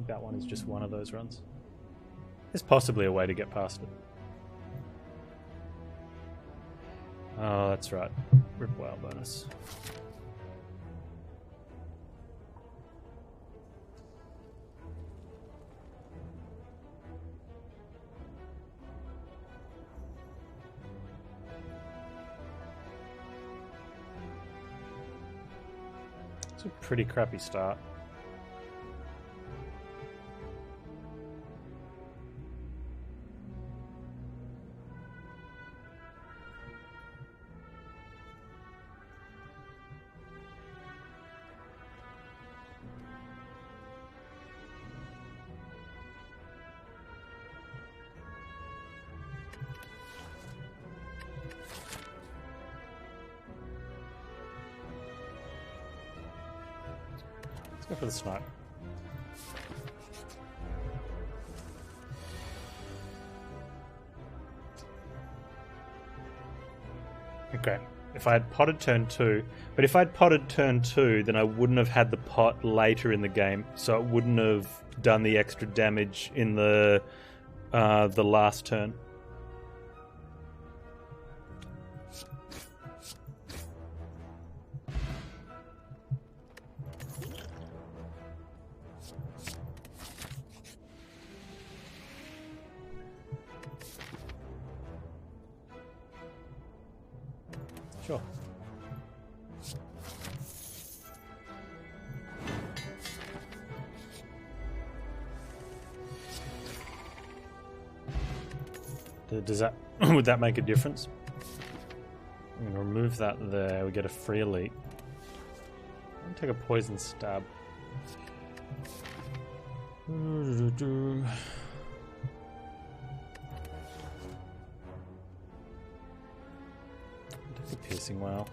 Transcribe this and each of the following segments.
think that one is just one of those runs. There's possibly a way to get past it. Oh, that's right. Rip Wow bonus. It's a pretty crappy start. Let's go for the snipe. Okay, if I had potted turn 2, but if I'd potted turn 2, then I wouldn't have had the pot later in the game, so it wouldn't have done the extra damage in the last turn. Sure. Does that would that make a difference? I'm gonna remove that there. We get a free elite. I'm gonna take a poison stab. Take a piercing wow.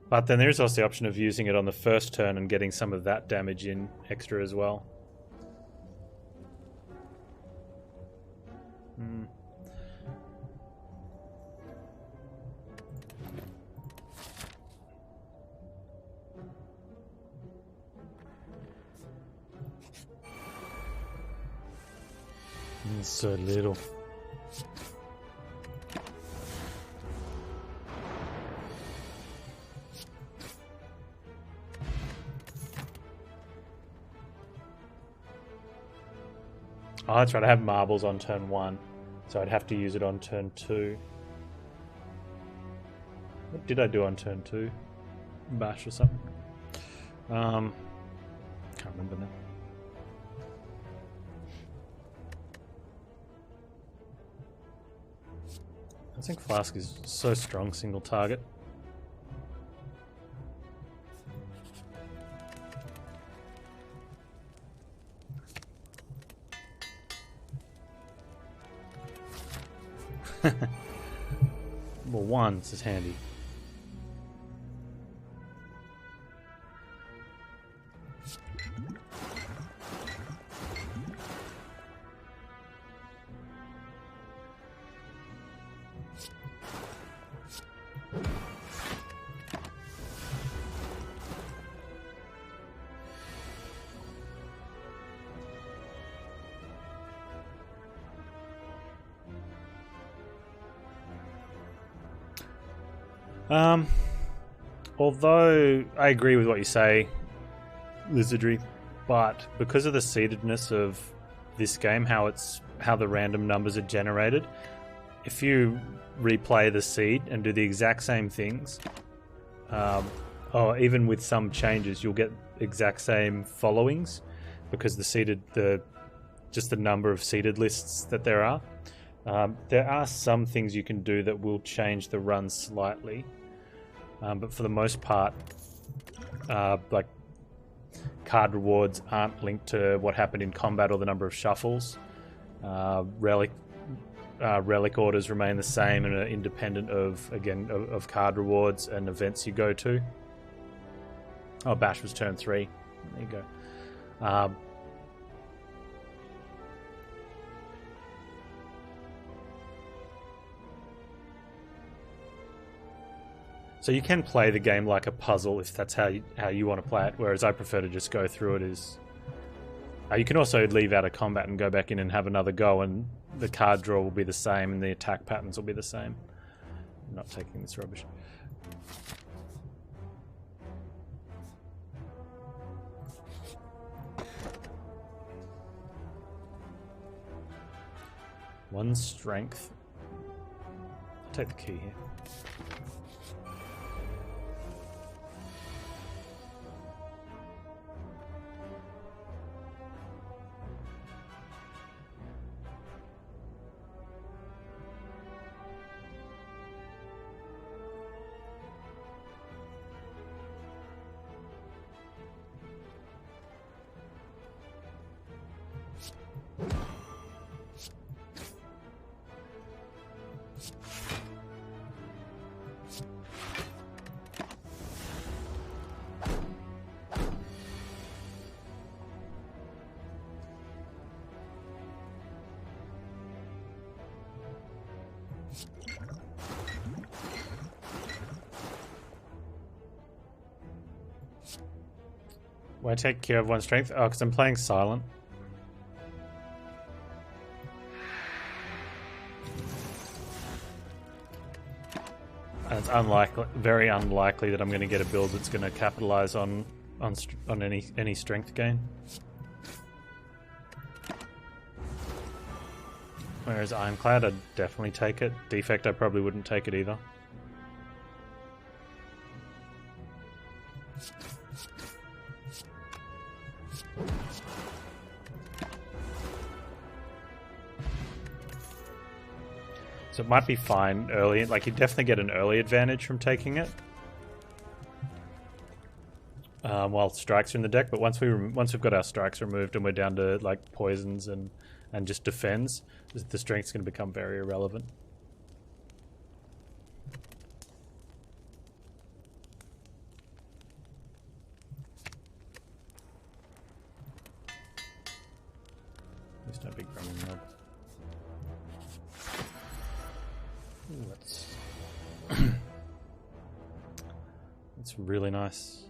But then there's also the option of using it on the first turn and getting some of that damage in extra as well. So little. Oh, that's right. I have marbles on turn 1, so I'd have to use it on turn 2. What did I do on turn 2? Bash or something? Can't remember now. I think Flask is so strong, single target. Well, once is handy. Although I agree with what you say, Lizardry, but because of the seededness of this game, how the random numbers are generated, if you replay the seed and do the exact same things, or even with some changes, you'll get exact same followings because just the number of seeded lists that there are. There are some things you can do that will change the run slightly, but for the most part, like card rewards aren't linked to what happened in combat or the number of shuffles. Relic orders remain the same and are independent of card rewards and events you go to. Oh, Bash was turn 3. There you go. So you can play the game like a puzzle if that's how you want to play it, whereas I prefer to just go through it as... you can also leave out of combat and go back in and have another go, and the card draw will be the same and the attack patterns will be the same. I'm not taking this rubbish. One strength. I'll take the key here. Why take care of one strength? Oh, because I'm playing silent. And it's unlikely, very unlikely that I'm going to get a build that's going to capitalize on any strength gain. Whereas Ironclad, I'd definitely take it. Defect, I probably wouldn't take it either. So it might be fine early. Like, you definitely get an early advantage from taking it. While strikes are in the deck, but once we've got our strikes removed and we're down to like poisons and just defends, the strength's going to become very irrelevant. At least no big gremlin mob. Ooh, that's really nice.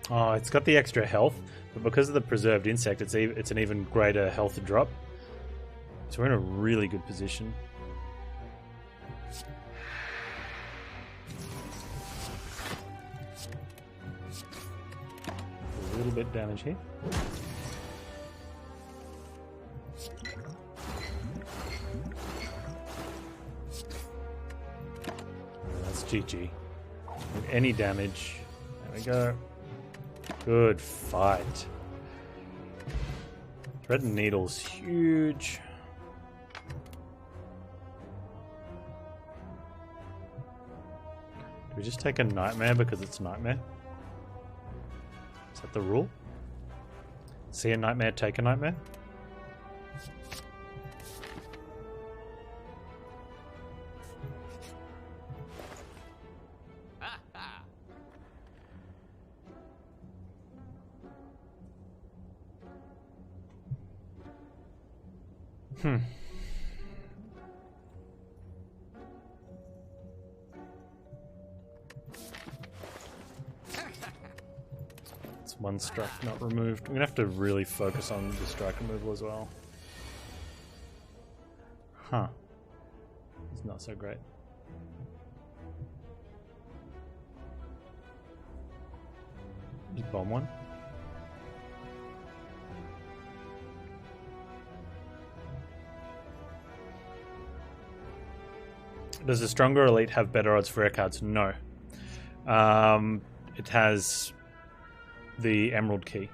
Oh, it's got the extra health, but because of the preserved insect, it's an even greater health drop. So we're in a really good position. A little bit damage here. That's GG. With any damage. There we go. Good fight. Thread and Needle's huge. Do we just take a Nightmare because it's Nightmare? Is that the rule? See a Nightmare, take a Nightmare? It's one strike not removed. We're gonna have to really focus on the strike removal as well. Huh. It's not so great. Just bomb one. Does a stronger elite have better odds for rare cards? No. It has the Emerald Key.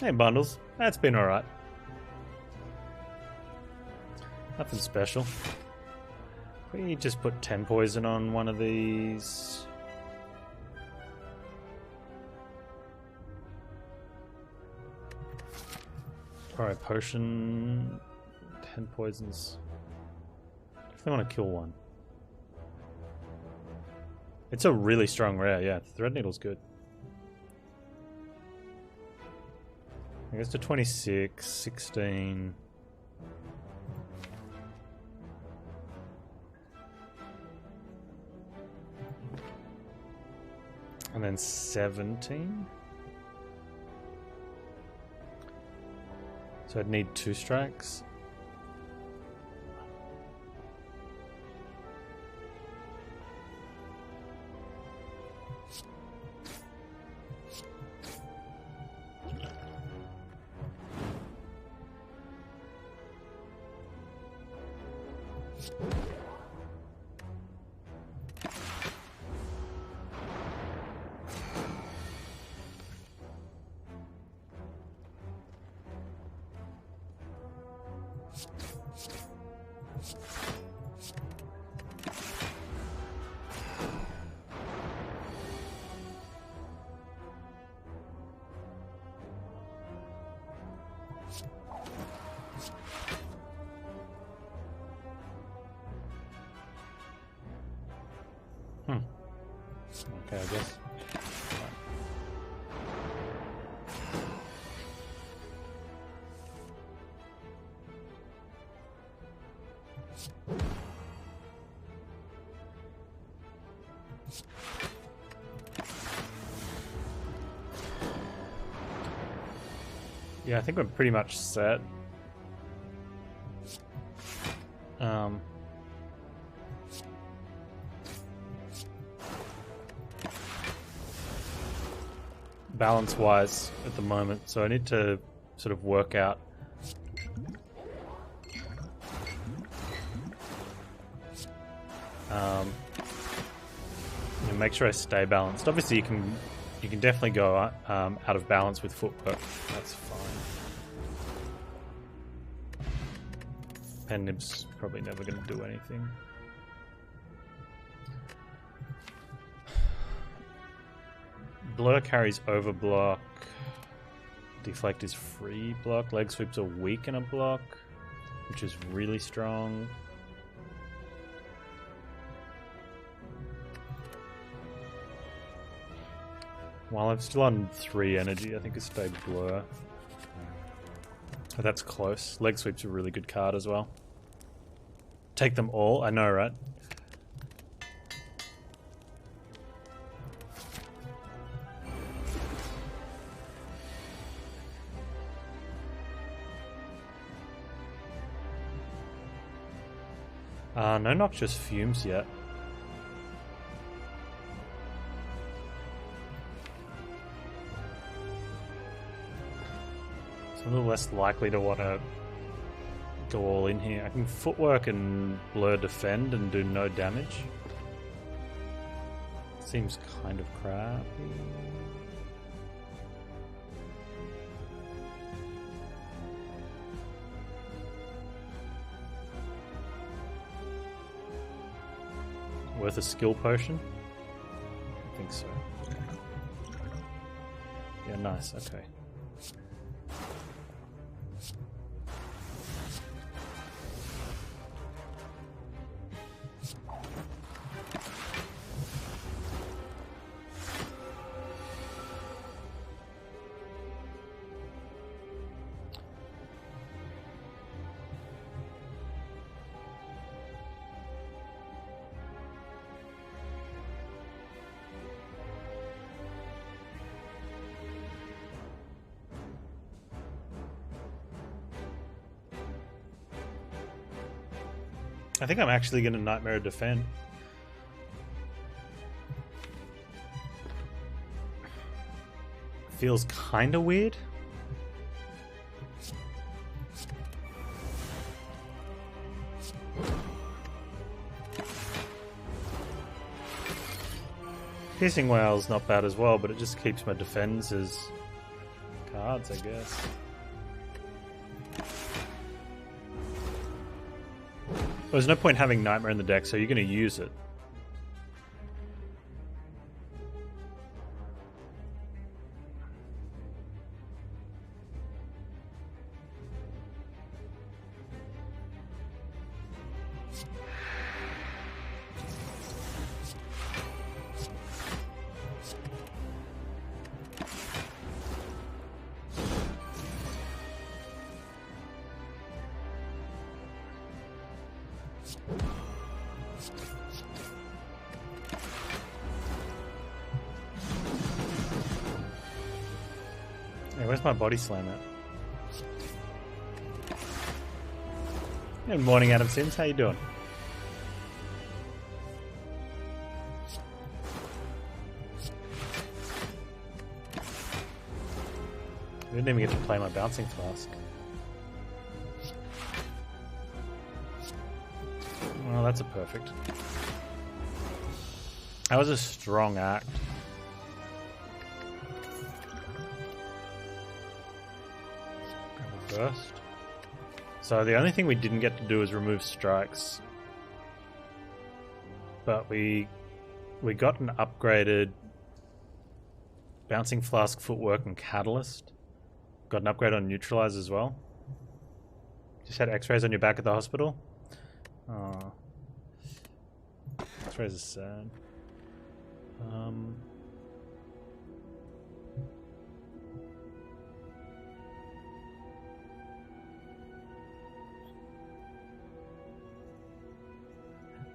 Hey, bundles. That's been alright. Nothing special. We just put 10 poison on one of these. Alright, potion. 10 poisons. Definitely want to kill one. It's a really strong rare, yeah. Thread Needle's good. I guess to 26, 16. And then 17. So I'd need 2 strikes. Okay, I guess. Yeah, I think we're pretty much set. Balance-wise at the moment, so I need to sort of work out and make sure I stay balanced. Obviously, you can definitely go out of balance with footwork. That's fine. Pen nib's probably never going to do anything. Blur carries over block. Deflect is free block. Leg sweeps are weak in a block, which is really strong. While I'm still on 3 energy, I think I stayed blur. But that's close. Leg sweep's a really good card as well. Take them all, I know, right? No noxious fumes yet. So I'm a little less likely to want to go all in here. I can footwork and blur defend and do no damage. Seems kind of crappy. Worth a skill potion? I think so. Yeah, nice, okay. I think I'm actually going to Nightmare defend. Feels kind of weird. Piercing Whale's not bad as well, but it just keeps my defenses. cards, I guess. There's no point having Nightmare in the deck, so you're going to use it. Hey, where's my body slam at? Good morning, Adam Sims. How you doing? I didn't even get to play my bouncing flask. Oh, that's a perfect. That was a strong act. Burst. So the only thing we didn't get to do is remove strikes. But we got an upgraded bouncing flask, footwork, and catalyst. Got an upgrade on neutralize as well. Just had x-rays on your back at the hospital. Oh. X-rays are sad.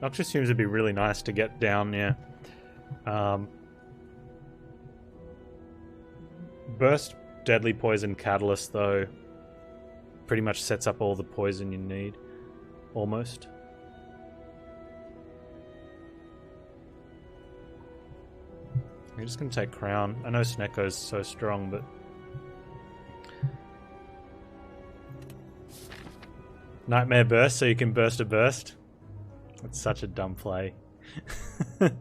Noxious Fumes would be really nice to get down, yeah. Burst Deadly Poison Catalyst, though, pretty much sets up all the poison you need. Almost. I'm just going to take Crown. I know Sneko's so strong, but... Nightmare Burst, so you can burst a burst. That's such a dumb play. Just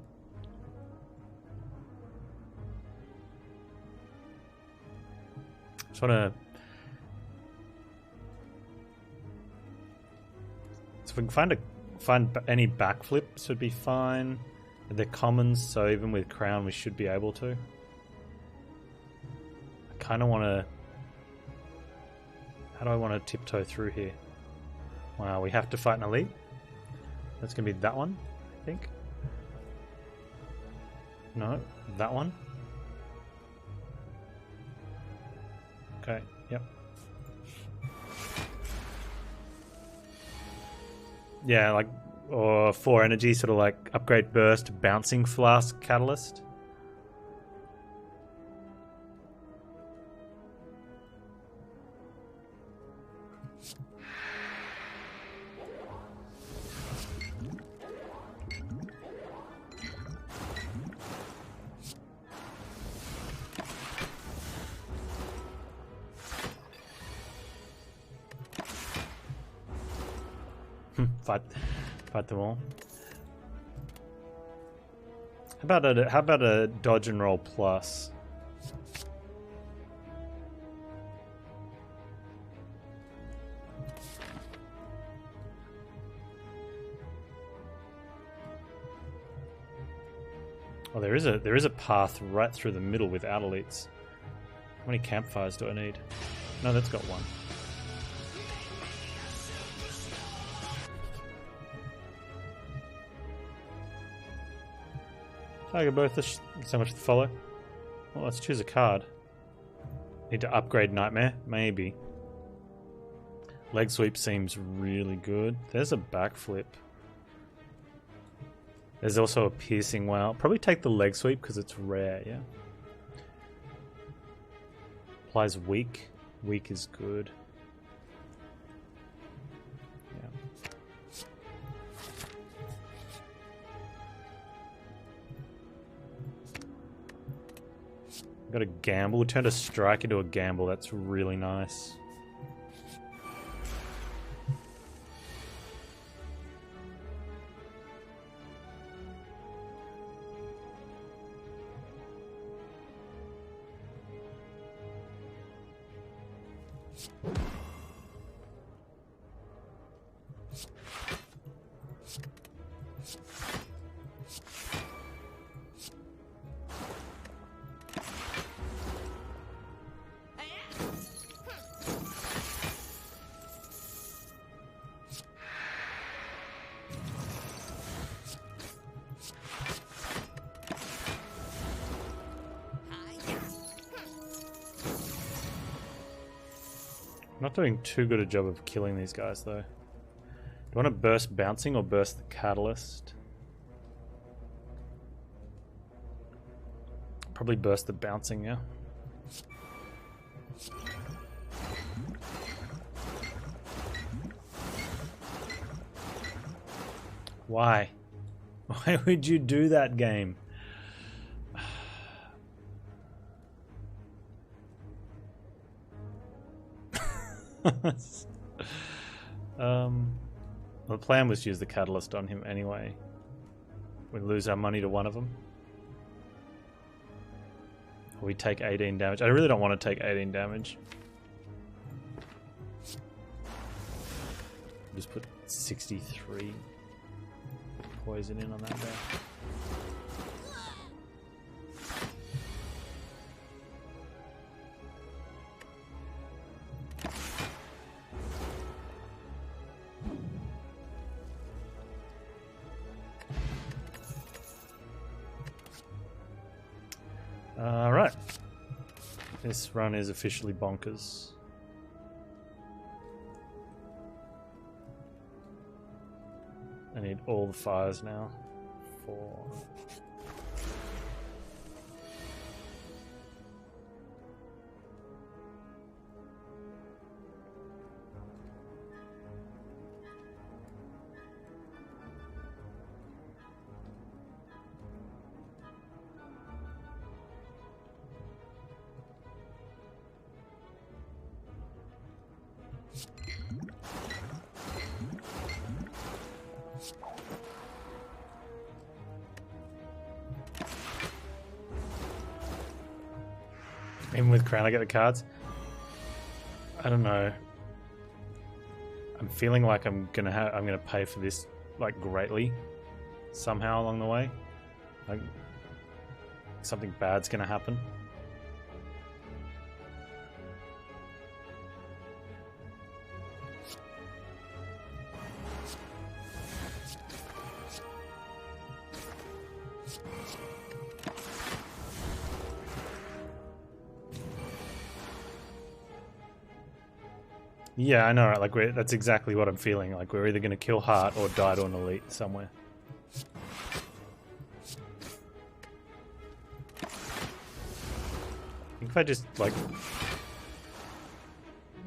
want to... So if we can find any backflips would be fine. They're commons, so even with Crown we should be able to. I kind of want to... How do I want to tiptoe through here? Wow, we have to fight an elite? That's going to be that one, I think. No, that one. Okay, yep. Yeah, like, or 4 energy, sort of like upgrade burst, bouncing flask, catalyst. Fight them all. How about a dodge and roll plus? Oh, there is a path right through the middle without elites. How many campfires do I need? No, that's got one. Tiger both so much to follow. Well, let's choose a card. Need to upgrade Nightmare? Maybe. Leg sweep seems really good. There's a backflip. There's also a piercing one. I'll probably take the leg sweep because it's rare, yeah. Applies weak. Weak is good. Got a gamble. We turned a strike into a gamble. That's really nice. Not doing too good a job of killing these guys though. Do you want to burst bouncing or burst the catalyst? Probably burst the bouncing, yeah. Why? Why would you do that, game? The plan was to use the catalyst on him anyway. We lose our money to one of them. We take 18 damage. I really don't want to take 18 damage. Just put 63 poison in on that guy. Alright. This run is officially bonkers. I need all the fires now. 4. Even with Crown I get the cards? I don't know. I'm feeling like I'm gonna pay for this like greatly somehow along the way. Like something bad's gonna happen. Yeah, I know, right? Like that's exactly what I'm feeling. Like we're either going to kill Heart or die to an elite somewhere. I think if I just like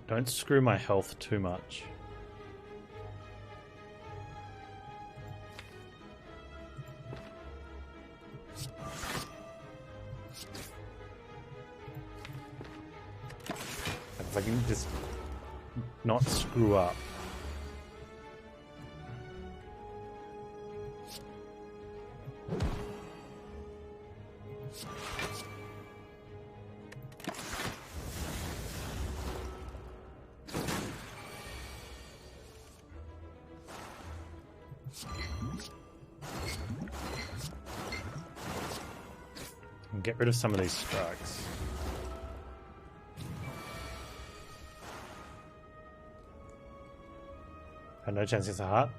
don't screw my health too much. If I can just not screw up. And get rid of some of these strikes. No chance against a Heart.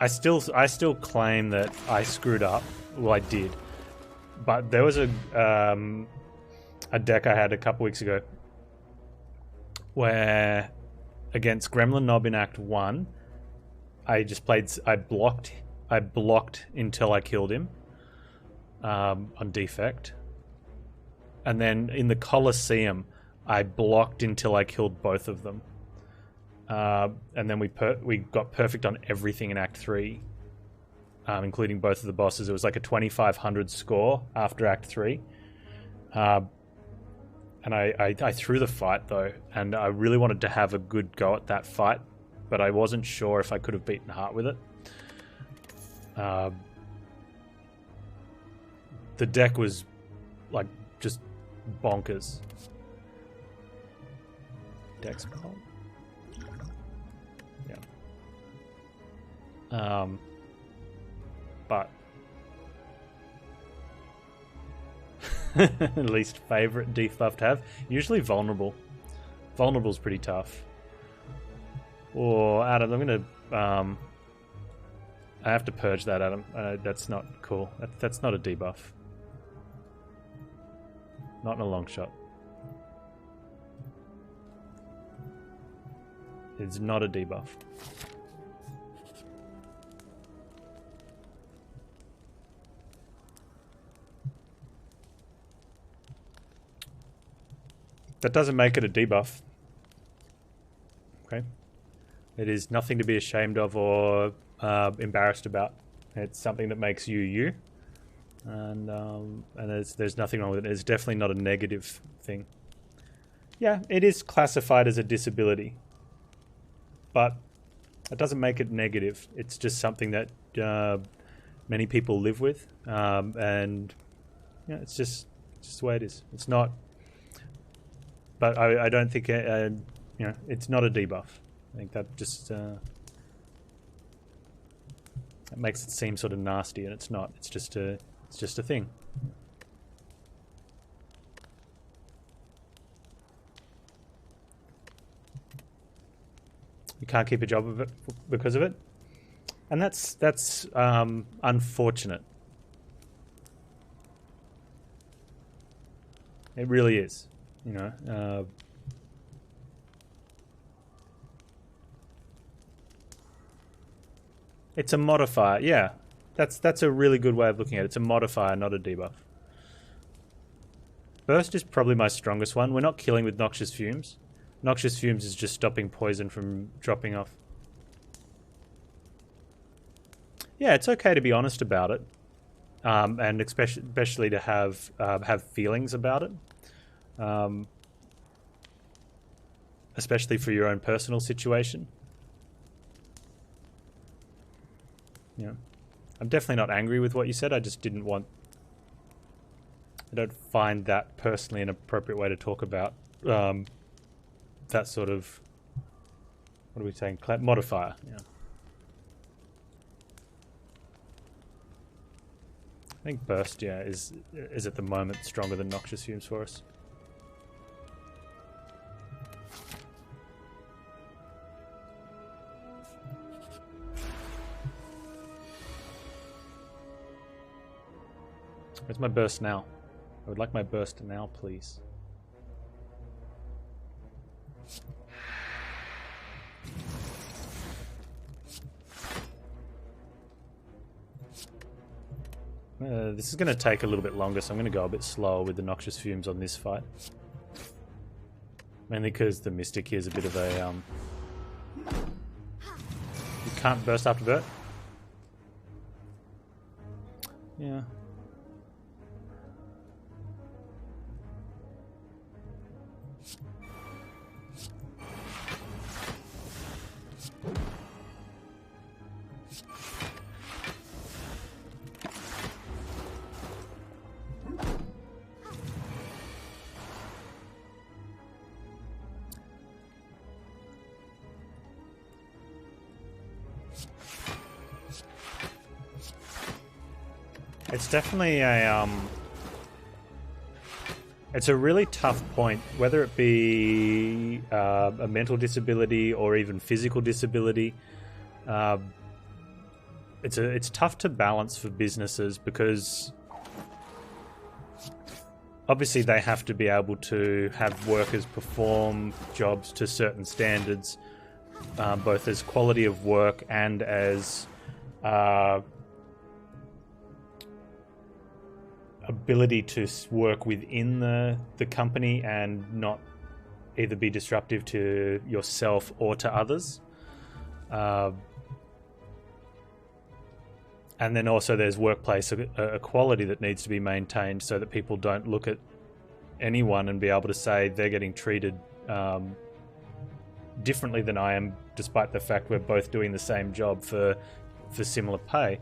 I still claim that I screwed up. Well, I did, but there was a deck I had a couple weeks ago where against Gremlin Nob in Act 1, I blocked until I killed him on defect, and then in the Colosseum I blocked until I killed both of them. And then we got perfect on everything in Act 3, including both of the bosses. It was like a 2500 score after Act 3. And I threw the fight though, and I really wanted to have a good go at that fight, but I wasn't sure if I could have beaten Heart with it. The deck was like just bonkers. Dex spot. But least favorite debuff to have. Usually vulnerable. Vulnerable's pretty tough. Or Adam, I'm gonna I have to purge that, Adam. That's not cool. That's not a debuff. Not in a long shot. It's not a debuff. That doesn't make it a debuff. Okay. It is nothing to be ashamed of or embarrassed about. It's something that makes you you. And there's nothing wrong with it. It's definitely not a negative thing. Yeah, it is classified as a disability. But it doesn't make it negative. It's just something that many people live with. And yeah, it's just the way it is. It's not... But I don't think it's not a debuff. I think that just it makes it seem sort of nasty, and it's not. It's just a thing. You can't keep a job of it because of it, and that's unfortunate. It really is. You know, it's a modifier. Yeah, that's a really good way of looking at it. It's a modifier, not a debuff. Burst is probably my strongest one. We're not killing with noxious fumes. Noxious fumes is just stopping poison from dropping off. Yeah, it's okay to be honest about it, and especially to have feelings about it. Especially for your own personal situation. Yeah. I'm definitely not angry with what you said. I just didn't want... I don't find that personally an appropriate way to talk about that sort of... What are we saying? Modifier. Yeah. I think Burst, yeah, is at the moment stronger than Noxious Fumes for us. Where's my burst now? I would like my burst now, please. This is going to take a little bit longer, so I'm going to go a bit slower with the Noxious Fumes on this fight. Mainly because the Mystic here is a bit of a... You can't burst after that? Yeah. It's definitely a it's a really tough point, whether it be a mental disability or even physical disability. It's tough to balance for businesses because obviously they have to be able to have workers perform jobs to certain standards, both as quality of work and as ability to work within the company and not either be disruptive to yourself or to others. And then also there's workplace equality that needs to be maintained so that people don't look at anyone and be able to say they're getting treated differently than I am, despite the fact we're both doing the same job for similar pay.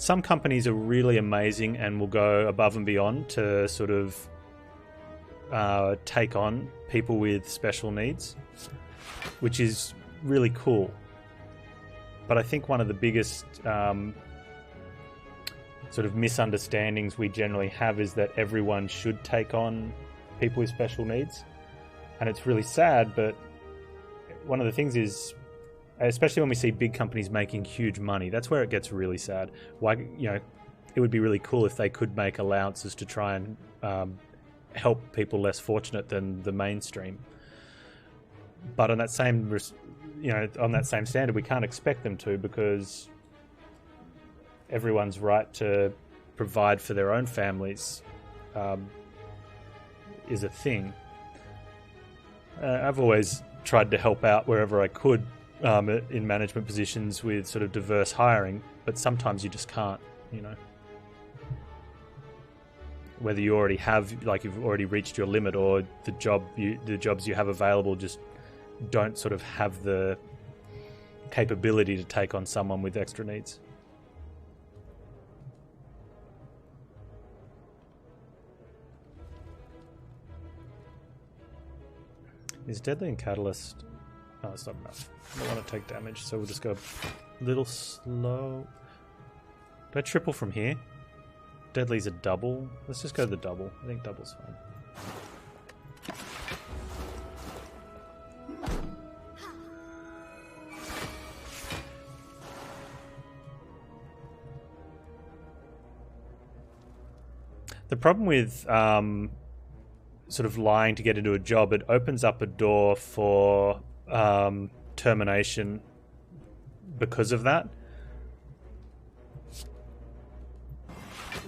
Some companies are really amazing and will go above and beyond to sort of take on people with special needs, which is really cool. But I think one of the biggest sort of misunderstandings we generally have is that everyone should take on people with special needs. And it's really sad, but one of the things is, especially when we see big companies making huge money, that's where it gets really sad. Why, it would be really cool if they could make allowances to try and help people less fortunate than the mainstream. But on that same, on that same standard, we can't expect them to, because everyone's right to provide for their own families is a thing. I've always tried to help out wherever I could in management positions with sort of diverse hiring, but sometimes you just can't, Whether you already have, you've already reached your limit, or the jobs you have available just don't sort of have the capability to take on someone with extra needs. Is Deadly and Catalyst... Oh, it's not enough. I don't want to take damage, so we'll just go a little slow. Do I triple from here? Deadly's a double. Let's just go the double. I think double's fine. The problem with sort of lying to get into a job, it opens up a door for termination because of that.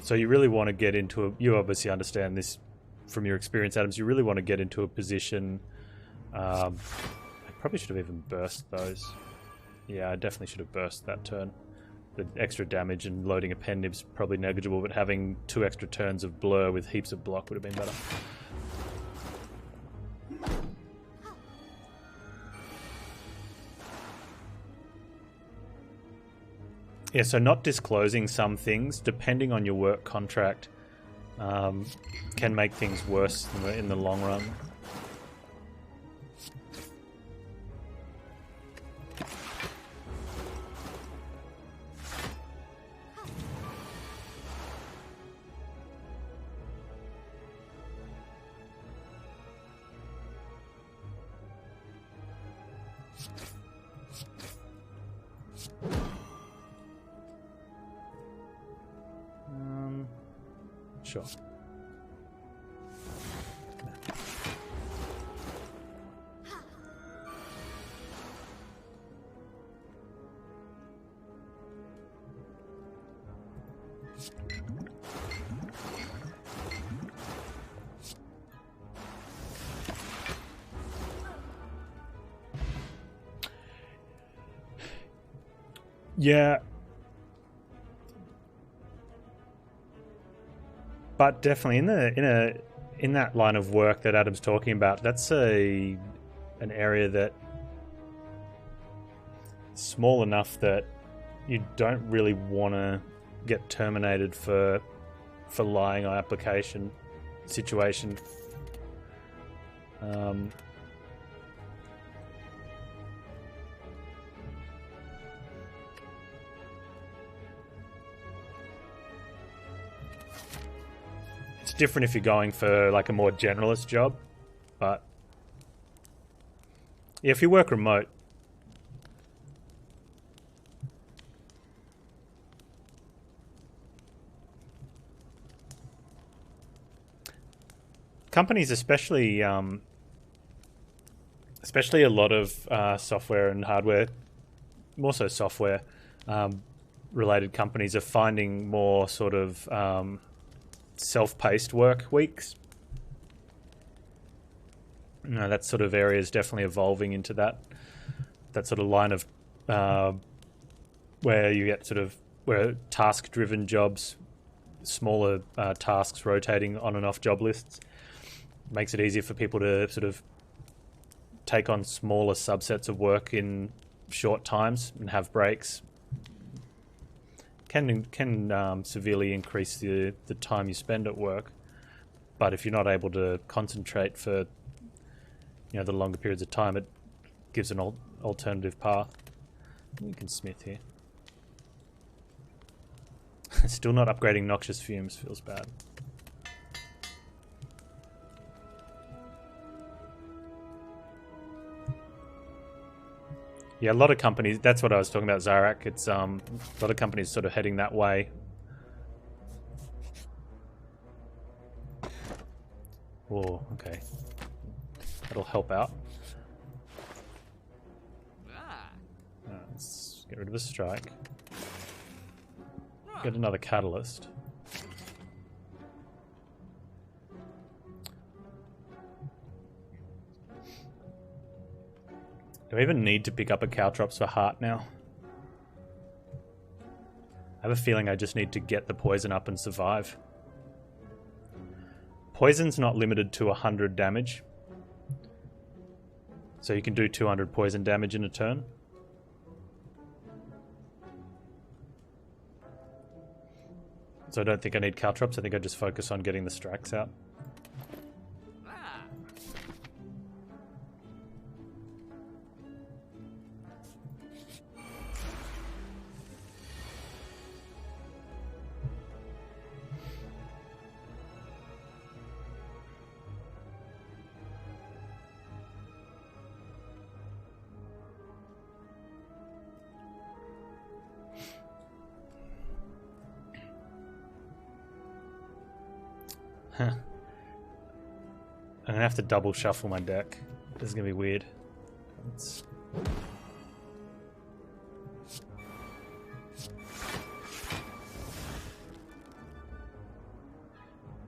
So you really want to get into a... You obviously understand this from your experience, Adams. You really want to get into a position... I probably should have even burst those. Yeah, I definitely should have burst that turn. The extra damage and loading a pen nib's probably negligible, but having 2 extra turns of blur with heaps of block would have been better. Yeah, so not disclosing some things, depending on your work contract, can make things worse in the long run. Sure. Yeah. But definitely in that line of work that Adam's talking about, that's an area that is small enough that you don't really want to get terminated for lying on application situation. Different if you're going for like a more generalist job, but yeah, if you work remote, companies, especially a lot of software and hardware, more so software related companies, are finding more sort of self-paced work weeks. That sort of area is definitely evolving into that sort of line of where you get where task-driven jobs, smaller tasks rotating on and off job lists, makes it easier for people to sort of take on smaller subsets of work in short times and have breaks. Can severely increase the time you spend at work. but if you're not able to concentrate for the longer periods of time, it gives an alternative path. We can smith here. Still not upgrading noxious fumes, feels bad. Yeah, a lot of companies, that's what I was talking about, Zarak. It's a lot of companies sort of heading that way. Oh, okay. That'll help out. Let's get rid of a strike. Get another catalyst. Do I even need to pick up a Caltrops for heart now? I have a feeling I just need to get the poison up and survive. Poison's not limited to 100 damage. So you can do 200 poison damage in a turn. So I don't think I need Caltrops. I think I just focus on getting the strikes out. I'm gonna have to double shuffle my deck. This is gonna be weird.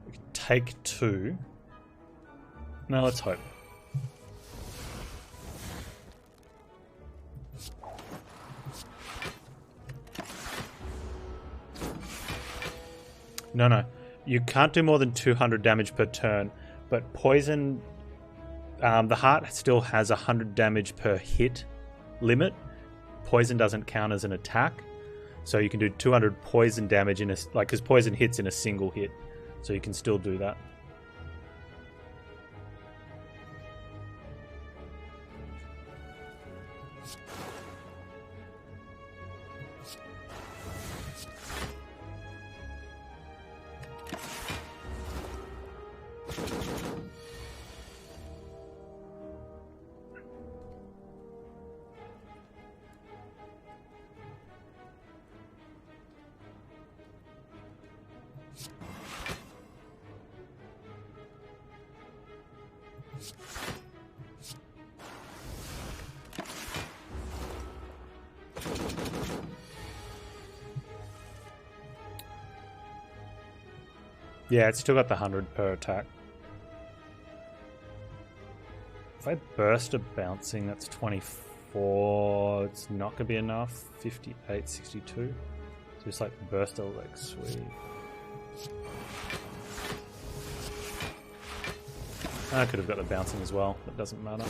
We can take 2. No, let's hope. No. You can't do more than 200 damage per turn, but poison, the heart still has 100 damage per hit limit. Poison doesn't count as an attack, so you can do 200 poison damage in a, because poison hits in a single hit, so you can still do that. Yeah, it's still got the 100 per attack. If I burst a bouncing, that's 24. It's not going to be enough. 58, 62. So just like burst a leg sweep. I could have got the bouncing as well. That doesn't matter.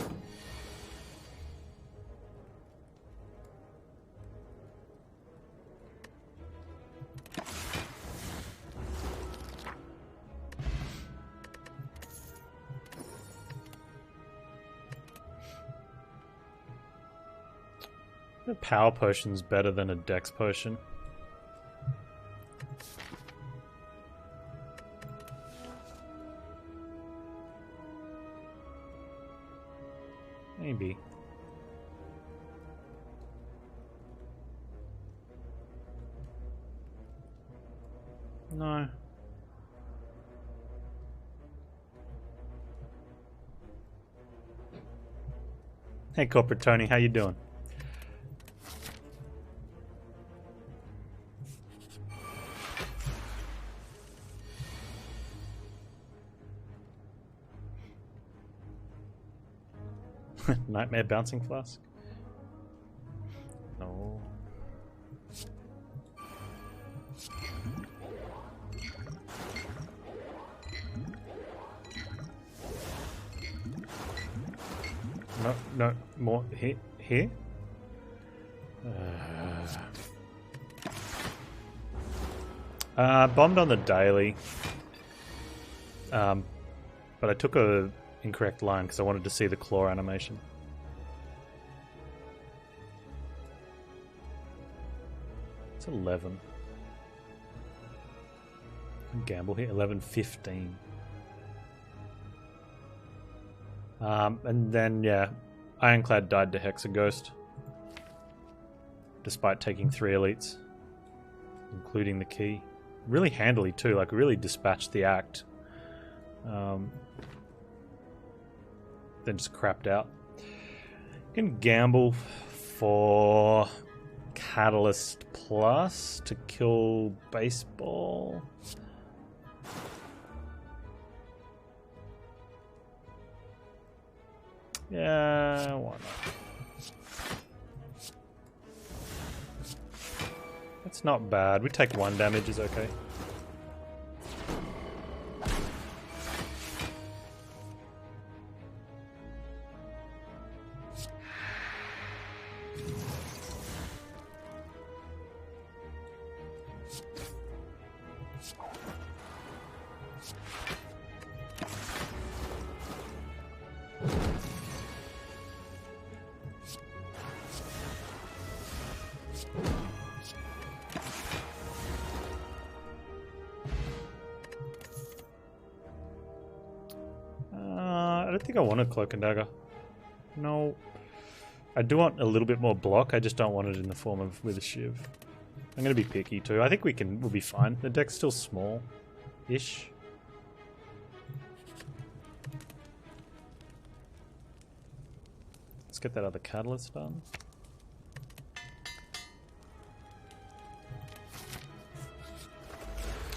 A power potion's better than a dex potion. Maybe. No. Hey, Corporate Tony, how you doing? Nightmare bouncing flask? No. No, more here? Bombed on the daily. But I took a incorrect line because I wanted to see the claw animation. It's 11. Gamble here, 11-15. And then, yeah, Ironclad died to Hexaghost, despite taking 3 elites, including the key. Really handily too, like really dispatched the act. Then just crapped out. You can gamble for Catalyst Plus to kill Baseball. Yeah, why not? It's not bad. We take 1 damage is okay. I don't think I want a Cloak and Dagger. No. I do want a little bit more block, I just don't want it in the form of with a Shiv. I'm going to be picky too. I think we'll be fine. The deck's still small-ish. Let's get that other Catalyst done.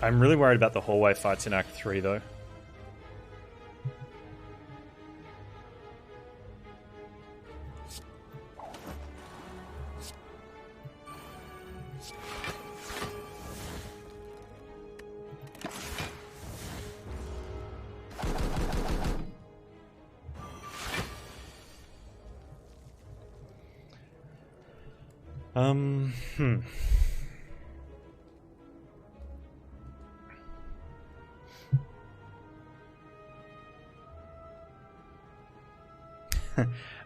I'm really worried about the hallway fights in Act 3 though.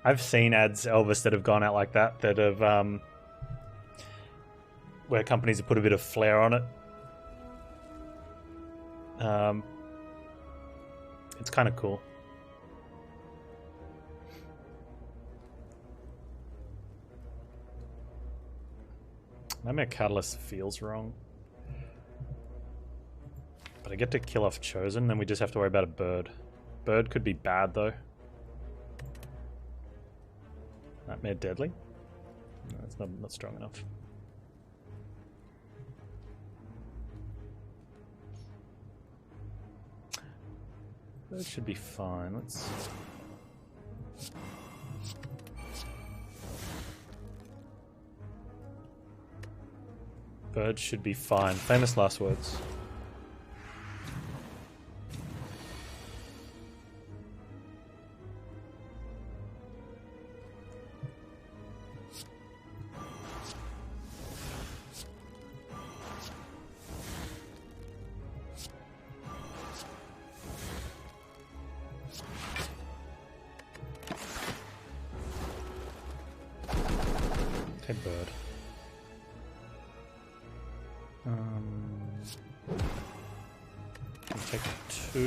I've seen ads, Elvis, that have gone out like that, that have, where companies have put a bit of flair on it. It's kind of cool. Maybe a Catalyst feels wrong. But I get to kill off Chosen, then we just have to worry about a bird. Bird could be bad though. Nightmare Deadly? No, it's not strong enough. That should be fine. Let's... Bird should be fine. Famous last words. Okay, bird. Take 2.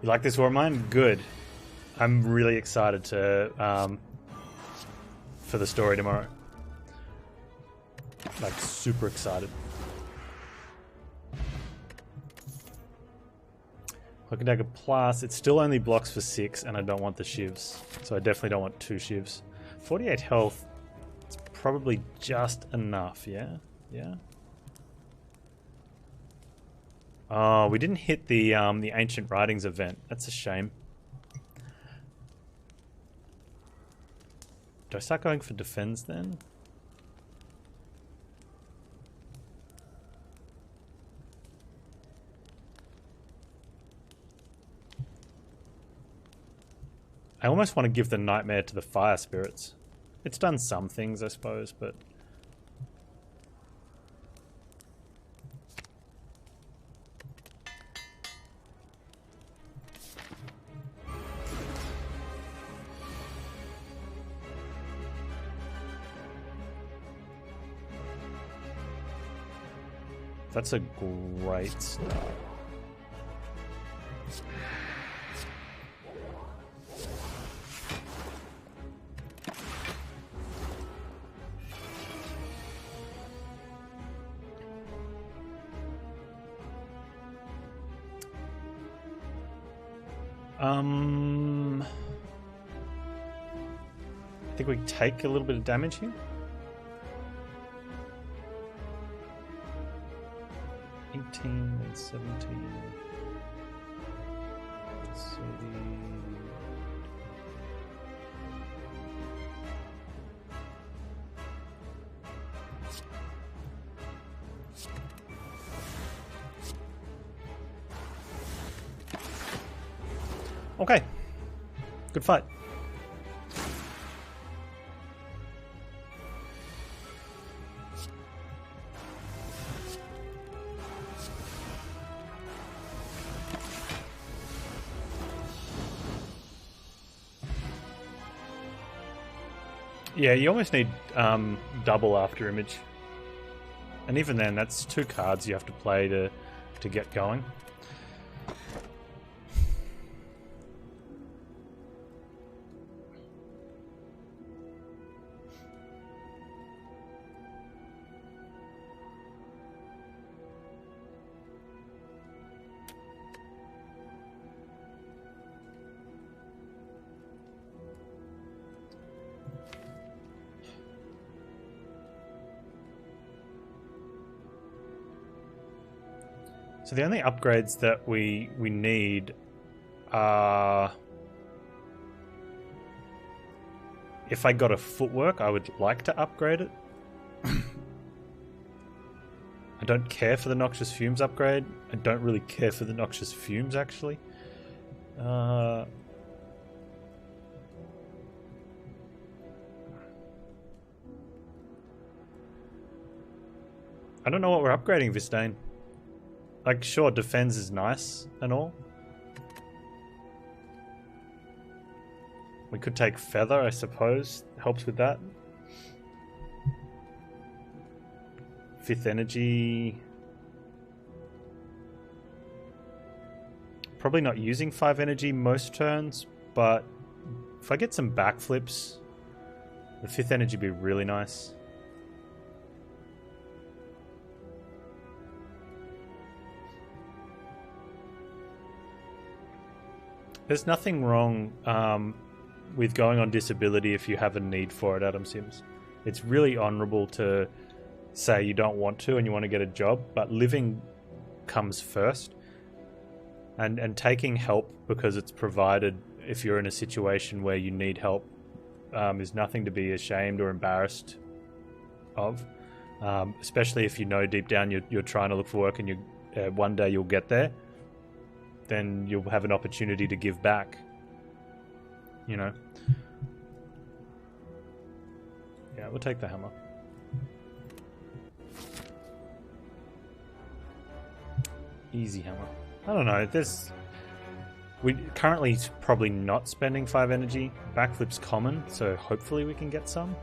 You like this war mine? Good. I'm really excited to for the story tomorrow. Like, super excited. Cloak and Dagger Plus, it still only blocks for 6 and I don't want the Shivs. So I definitely don't want 2 Shivs. 48 health, it's probably just enough, yeah? Yeah? Oh, we didn't hit the Ancient Writings event. That's a shame. Do I start going for defense then? I almost want to give the nightmare to the fire spirits. It's done some things, I suppose, but... That's a great start. I think we take a little bit of damage here. 18 and 17. So okay. Good fight. Yeah, you almost need double after image. And even then, that's 2 cards you have to play to get going. So the only upgrades that we need are... If I got a footwork, I would like to upgrade it. I don't care for the Noxious Fumes upgrade. I don't really care for the Noxious Fumes, actually. I don't know what we're upgrading, Vistane. Like, sure, defense is nice and all. We could take Feather, I suppose. Helps with that. 5th energy. Probably not using 5 energy most turns, but if I get some backflips, the 5th energy would be really nice. There's nothing wrong with going on disability if you have a need for it, Adam Sims. It's really honourable to say you don't want to and you want to get a job, but living comes first. And taking help because it's provided if you're in a situation where you need help is nothing to be ashamed or embarrassed of. Especially if you know deep down you're trying to look for work and you one day you'll get there. Then you'll have an opportunity to give back. You know? Yeah, we'll take the hammer. Easy hammer. I don't know, we're currently probably not spending 5 energy. Backflip's common, so hopefully we can get some.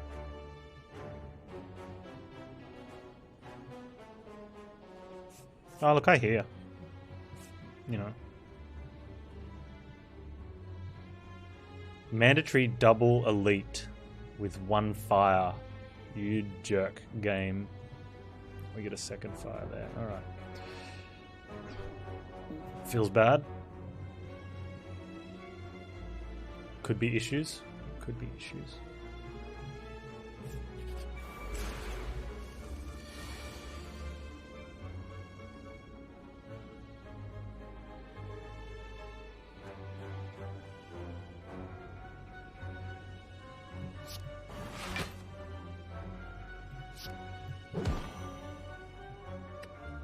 Oh, look, I hear. You know. Mandatory double elite with 1 fire. You jerk game. We get a 2nd fire there. Alright. Feels bad. Could be issues. Could be issues.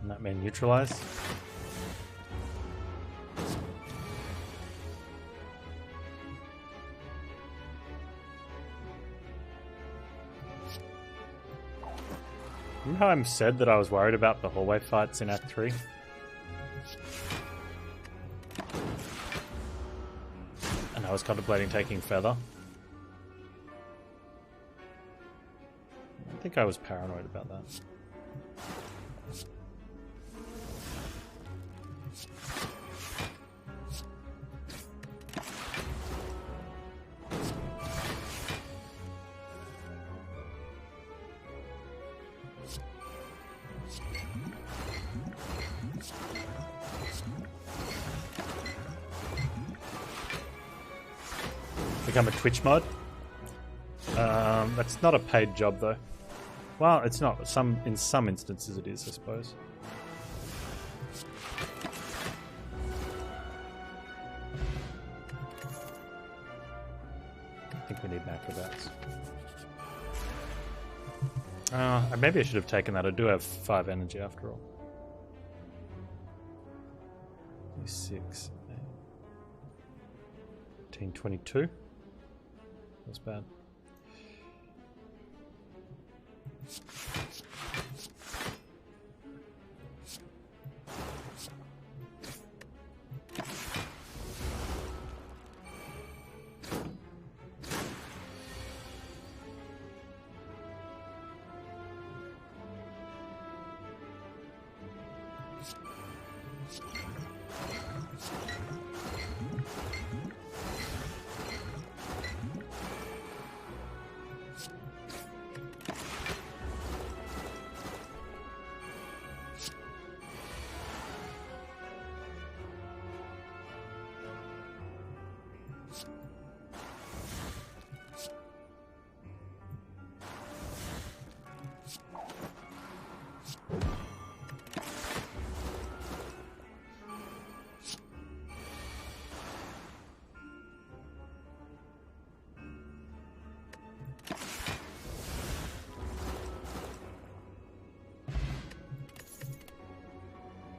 And that may neutralize. Remember how I said that I was worried about the hallway fights in Act 3? And I was contemplating taking Feather. I think I was paranoid about that. Become a Twitch mod. That's not a paid job though. Well, it's not. In some instances it is, I suppose. I think we need an acrobats. Maybe I should have taken that. I do have 5 energy after all. 6, 18, 22. That's bad.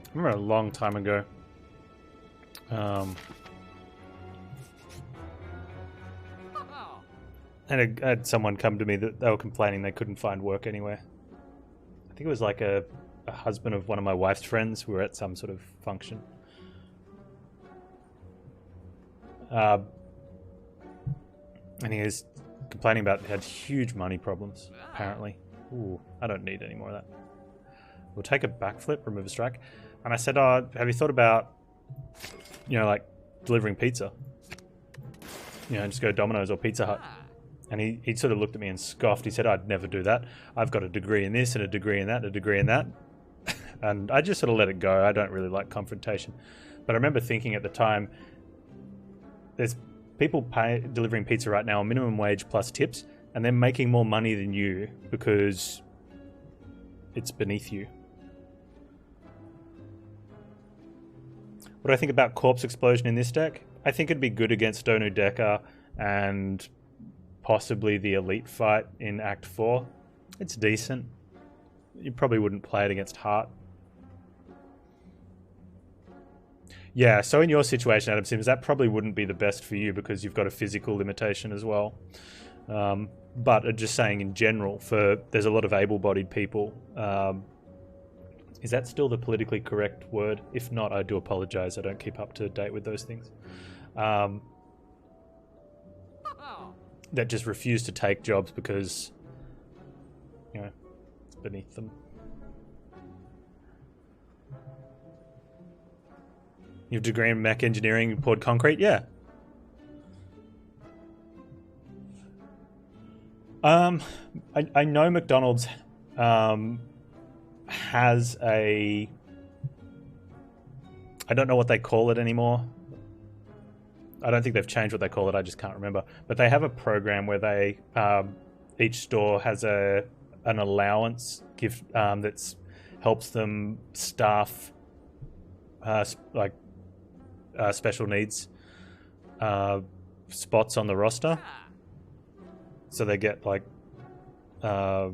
I remember a long time ago. And I had someone come to me that they were complaining they couldn't find work anywhere. I think it was like a husband of one of my wife's friends. We were at some sort of function. And he was complaining about he had huge money problems, apparently. Ooh, I don't need any more of that. We'll take a backflip, remove a strike. And I said, oh, have you thought about, like delivering pizza? Just go Domino's or Pizza Hut. And he sort of looked at me and scoffed. He said, I'd never do that. I've got a degree in this and a degree in that and a degree in that. And I just sort of let it go. I don't really like confrontation. But I remember thinking at the time, there's people delivering pizza right now on minimum wage plus tips, and they're making more money than you because it's beneath you. What do I think about Corpse Explosion in this deck? I think it'd be good against Donu Decker and possibly the Elite fight in Act 4. It's decent. You probably wouldn't play it against Heart. Yeah, so in your situation, Adam Sims, that probably wouldn't be the best for you because you've got a physical limitation as well. But just saying in general, there's a lot of able-bodied people. Is that still the politically correct word? If not, I do apologize. I don't keep up to date with those things. That just refuse to take jobs because, it's beneath them. You have a degree in mech engineering, you poured concrete? Yeah. I know McDonald's has a... I don't know what they call it anymore. I don't think they've changed what they call it, I just can't remember. But they have a program where they... each store has an allowance gift that helps them staff special needs spots on the roster. So they get I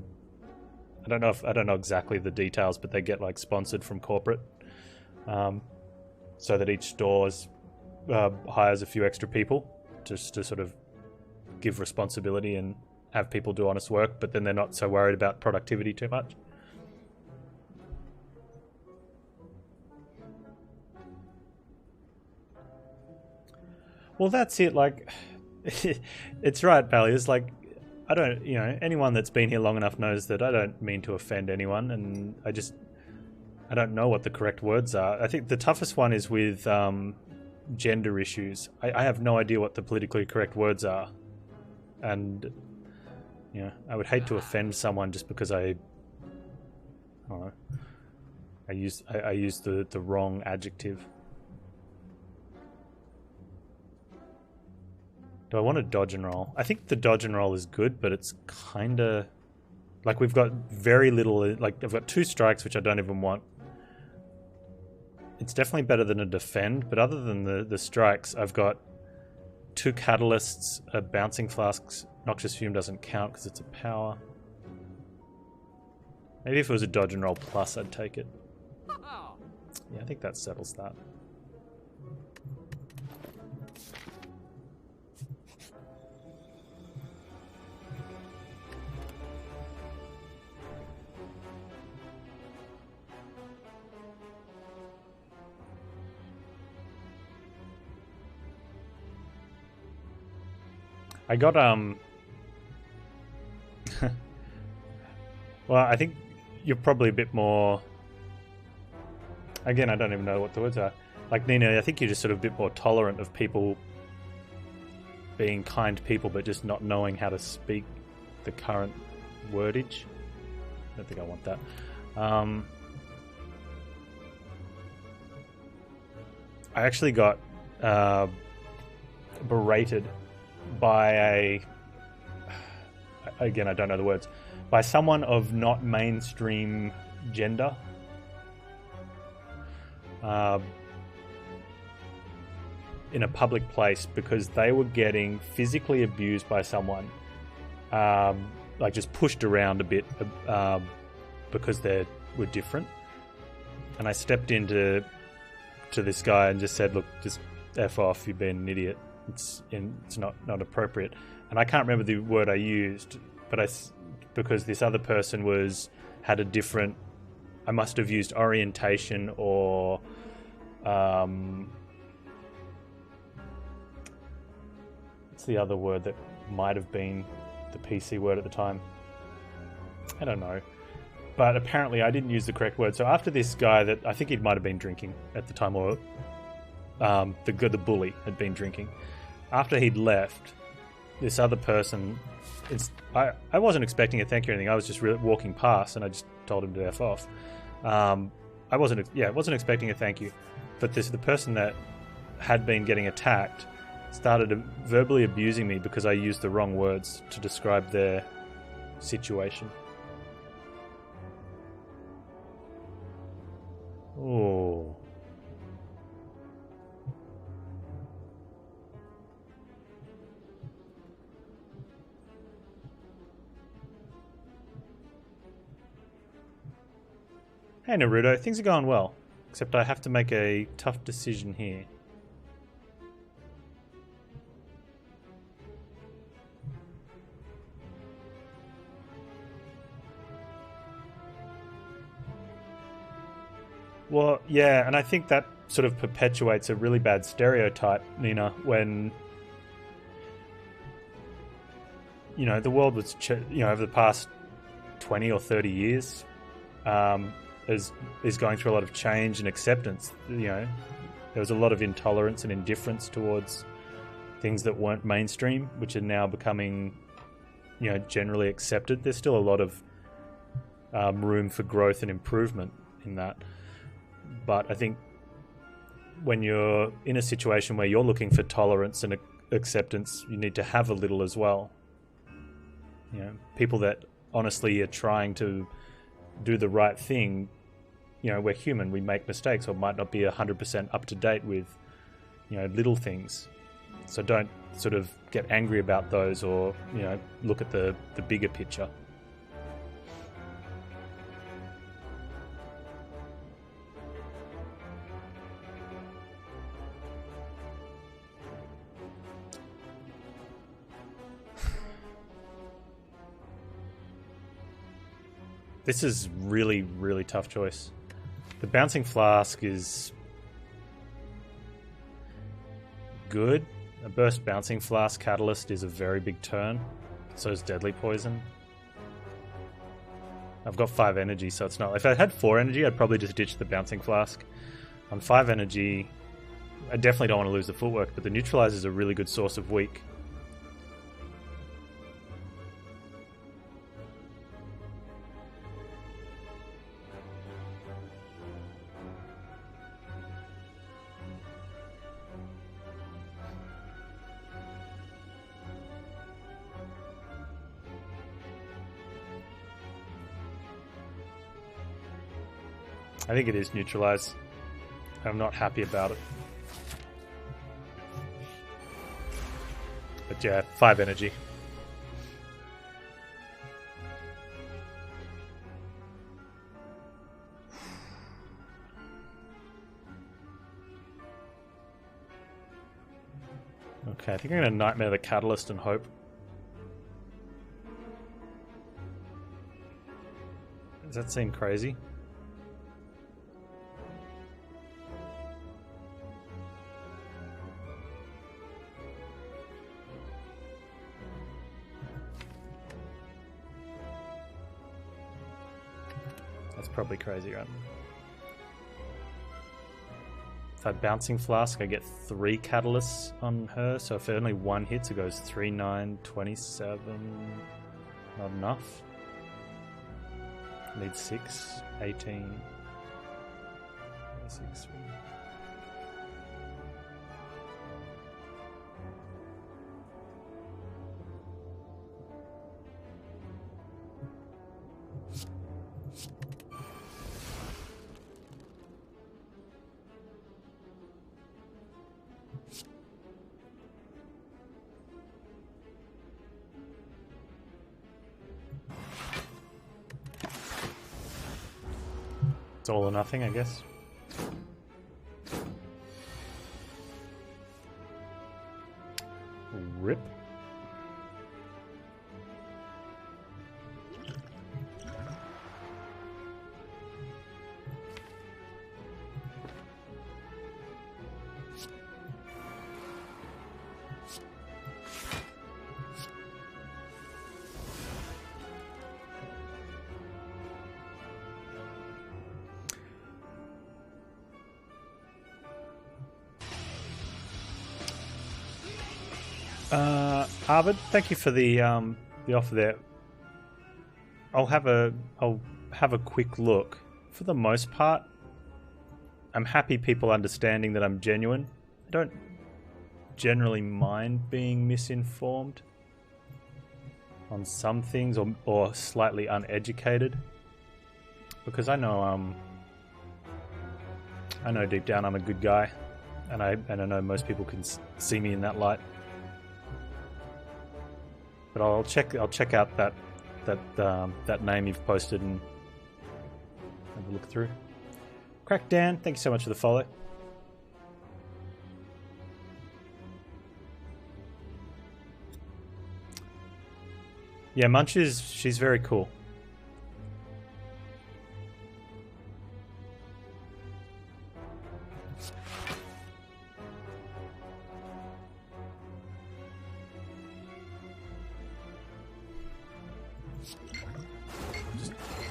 don't know exactly the details, but they get sponsored from corporate, so that each store hires a few extra people just to sort of give responsibility and have people do honest work, but then they're not so worried about productivity too much. Well, that's it. Like, it's right, Pally. It's like, I don't, anyone that's been here long enough knows that I don't mean to offend anyone, and I don't know what the correct words are. I think the toughest one is with gender issues. I have no idea what the politically correct words are, and I would hate to offend someone just because I don't know. I use the wrong adjective. Do I want to dodge and roll? I think the dodge and roll is good, but it's kind of like we've got very little. Like I've got 2 strikes, which I don't even want. It's definitely better than a defend, but other than the strikes, I've got 2 catalysts, a bouncing flasks. Noxious Fume doesn't count because it's a power. Maybe if it was a dodge and roll plus, I'd take it. Yeah, I think that settles that. I got well, I think you're probably a bit more. Again, I don't even know what the words are. Like Nina, I think you're just sort of a bit more tolerant of people being kind people, but just not knowing how to speak the current wordage. I don't think I want that. I actually got berated by again, I don't know the words, by someone of not mainstream gender. In a public place because they were getting physically abused by someone, like just pushed around a bit because they were different. And I stepped into this guy and just said, "Look, just F off, you've been an idiot. It's not appropriate." And I can't remember the word I used, but because this other person had a different. I must have used orientation or what's the other word that might have been the PC word at the time? I don't know. But apparently I didn't use the correct word. So after this guy that I think he might have been drinking at the time, or the bully had been drinking. After he'd left, this other person, I wasn't expecting a thank you or anything. I was just walking past and I just told him to F off. I wasn't expecting a thank you, but the person that had been getting attacked started verbally abusing me because I used the wrong words to describe their situation. Oh. Hey Naruto, things are going well, except I have to make a tough decision here. Well, yeah, and I think that sort of perpetuates a really bad stereotype, Nina, when the world was over the past 20 or 30 years is going through a lot of change and acceptance. There was a lot of intolerance and indifference towards things that weren't mainstream, which are now becoming generally accepted. There's still a lot of room for growth and improvement in that, but I think when you're in a situation where you're looking for tolerance and acceptance, you need to have a little as well. People that honestly are trying to do the right thing, we're human, we make mistakes or might not be 100% up to date with little things, so don't sort of get angry about those or look at the bigger picture. This is really, really tough choice. The bouncing flask is good, A burst bouncing flask catalyst is a very big turn. So is deadly poison. I've got 5 energy, so it's not... If I had 4 energy, I'd probably just ditch the bouncing flask. On 5 energy, I definitely don't want to lose the footwork, but the neutralizer is a really good source of weak. I think it is neutralize. I'm not happy about it. But yeah, 5 energy. Okay, I think I'm going to Nightmare the Catalyst and hope. Does that seem crazy? That's probably crazy, right? If I Bouncing Flask, I get 3 catalysts on her, so if only 1 hits, it goes 3, 9, 27. Not enough. Need 6, 18, 26. It's all or nothing, I guess. Rip. Arvid, thank you for the offer there. I'll have a quick look. For the most part, I'm happy people understanding that I'm genuine. I don't generally mind being misinformed on some things or slightly uneducated, because I know deep down I'm a good guy, and I know most people can see me in that light. But I'll check out that name you've posted and have a look through. Crack Dan, thank you so much for the follow. Yeah, Munch she's very cool.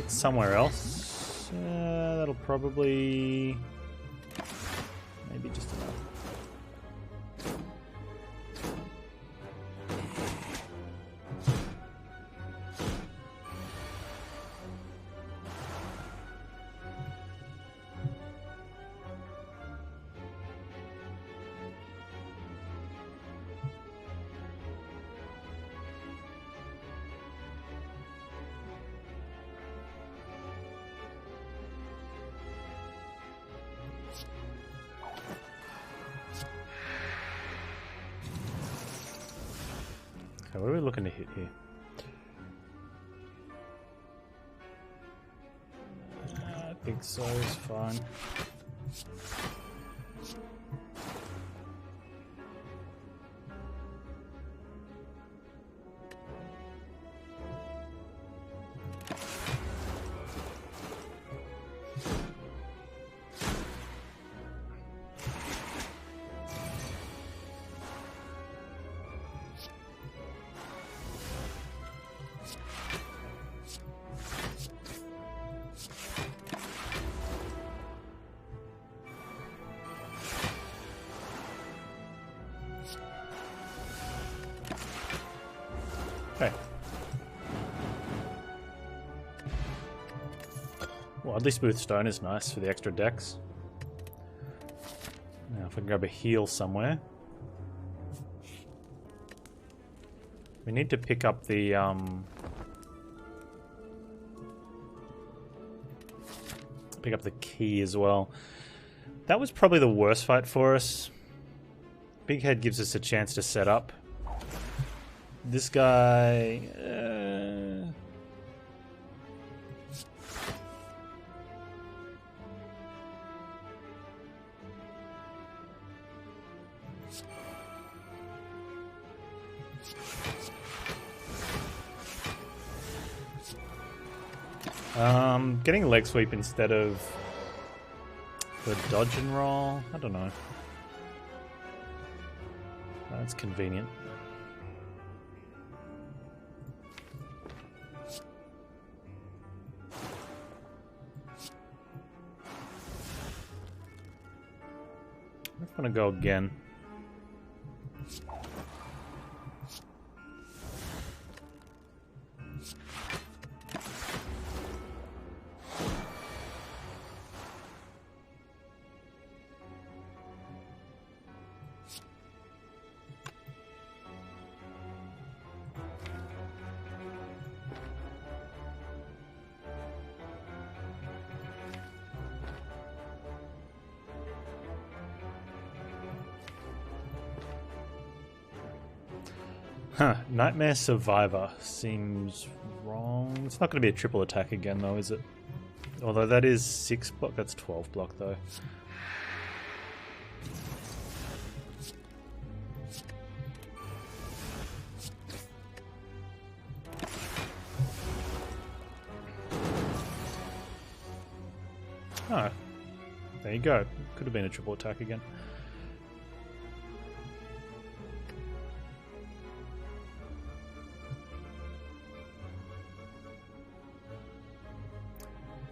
Somewhere else. That'll probably maybe just enough. Okay, what are we looking to hit here? I think so is fine. Okay. Well, oddly smooth stone is nice for the extra dex. Now, if I can grab a heal somewhere. We need to pick up the, pick up the key as well. That was probably the worst fight for us. Big Head gives us a chance to set up. This guy... getting a leg sweep instead of the dodge and roll. I don't know. That's convenient. I'm gonna go again. Huh, Nightmare Survivor seems wrong. It's not going to be a triple attack again though, is it? Although that is 6 block, that's 12 block though. Oh, there you go. Could have been a triple attack again.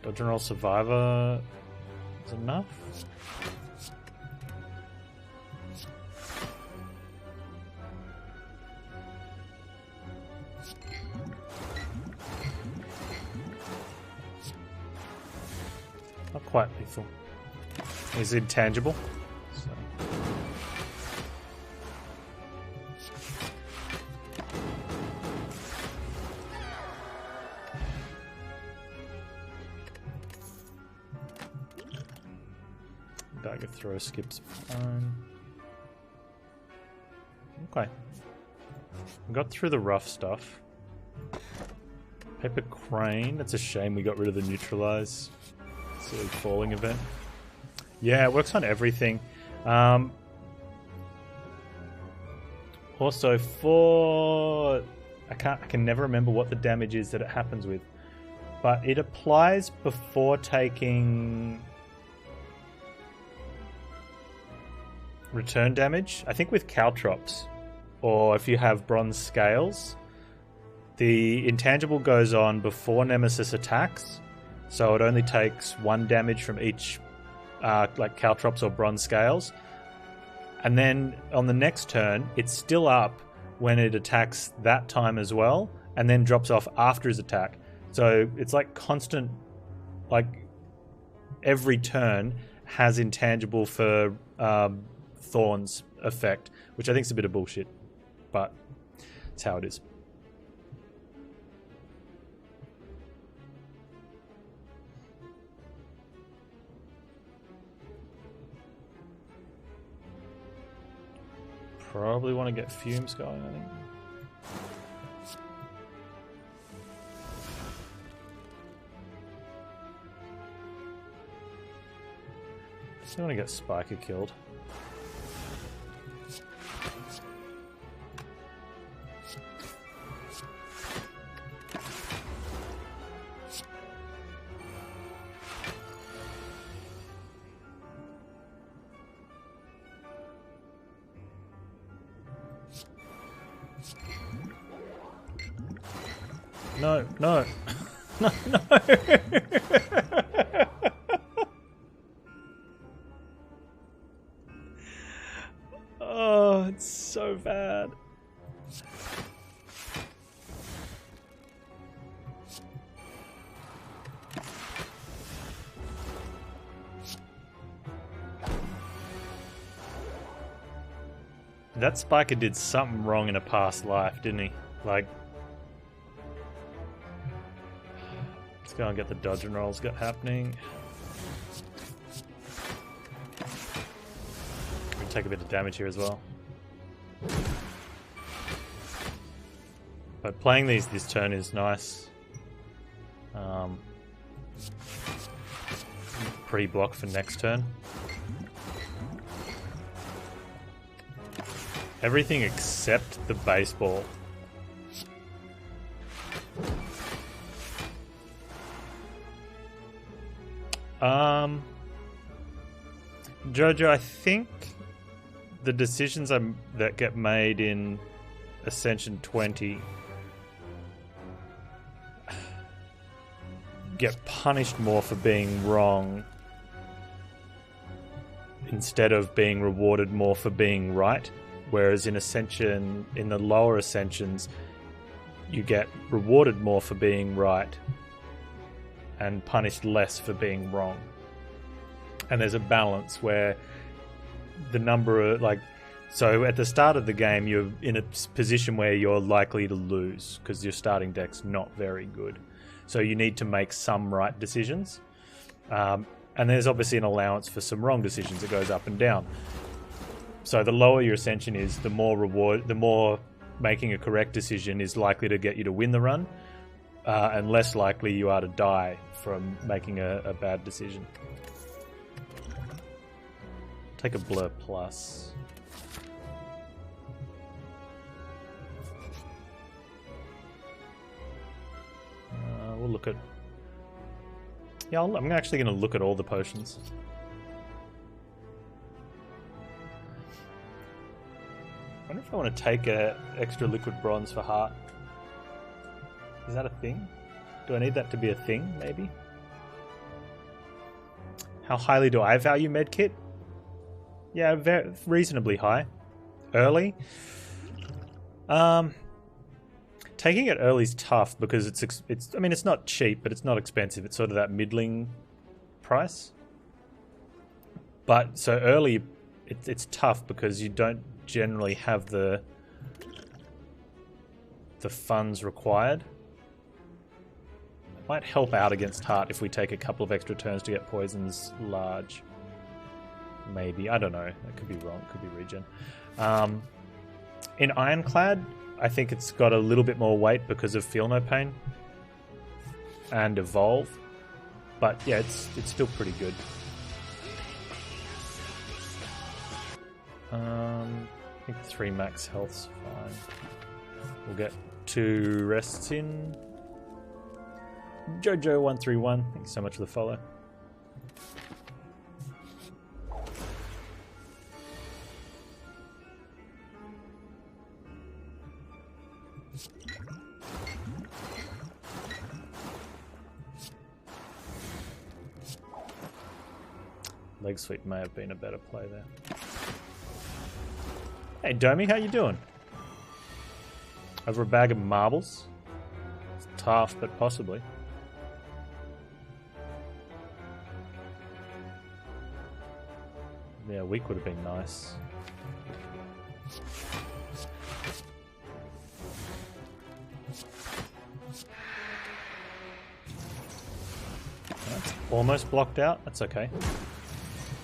Dodge and roll survivor is enough. Not quite lethal. He's intangible. So. Dagger throw skips fine. Okay. We got through the rough stuff. Paper crane. That's a shame we got rid of the neutralize. Silly falling event. Yeah, it works on everything. Also for I can never remember what the damage is that it happens with. But it applies before taking return damage. I think with caltrops, or if you have bronze scales, the intangible goes on before Nemesis attacks, so it only takes 1 damage from each like caltrops or bronze scales, and then on the next turn it's still up when it attacks that time as well, and then drops off after his attack. So it's like constant, like every turn has intangible for Thorn's effect, which I think is a bit of bullshit, but it's how it is. Probably want to get fumes going, I think. Still want to get Spiker killed. No, no. No, no. Oh, it's so bad. That spiker did something wrong in a past life, didn't he? Like, let's go and get the dodge and rolls got happening. We take a bit of damage here as well. But playing these this turn is nice. Pre-block for next turn. Everything except the baseball. Jojo, I think the decisions that get made in Ascension 20 get punished more for being wrong instead of being rewarded more for being right. Whereas in Ascension, in the lower Ascensions, you get rewarded more for being right and punished less for being wrong. And there's a balance where the number of, like, so at the start of the game, you're in a position where you're likely to lose because your starting deck's not very good. So you need to make some right decisions. And there's obviously an allowance for some wrong decisions. It goes up and down. So the lower your Ascension is, the more reward, the more making a correct decision is likely to get you to win the run, and less likely you are to die from making a bad decision. Take a Blur Plus. We'll look at... Yeah, I'm actually going to look at all the potions. I wonder if I want to take a extra liquid bronze for heart. Is that a thing? Do I need that to be a thing, maybe? How highly do I value medkit? Yeah, very reasonably high. Early? Taking it early is tough because it's I mean, it's not cheap, but it's not expensive. It's sort of that middling price. But so early, it's tough because you don't generally have the funds required. It might help out against heart if we take a couple of extra turns to get poisons large. Maybe, I don't know. It could be wrong. It could be regen. In Ironclad, I think it's got a little bit more weight because of Feel No Pain and Evolve. But yeah, it's still pretty good. I think 3 max health's fine. We'll get 2 rests in. Jojo131, thank you so much for the follow. Leg sweep may have been a better play there. Hey Domi, how you doing? Over a bag of marbles? It's tough, but possibly. Yeah, a week would have been nice. That's almost blocked out. That's okay.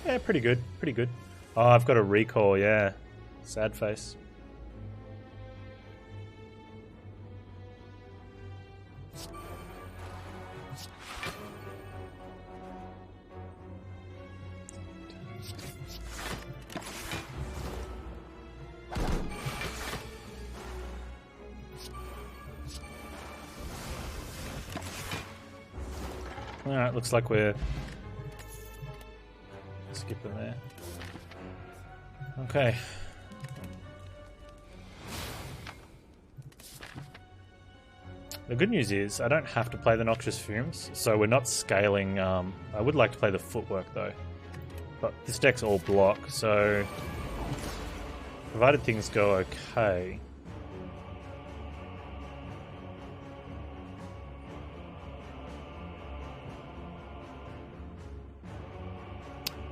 Yeah, pretty good. Pretty good. Oh, I've got a recall, yeah. Sad face. Alright, looks like we're skipping there. Okay. The good news is I don't have to play the Noxious Fumes, so we're not scaling. I would like to play the Footwork though, but this deck's all block, so provided things go okay.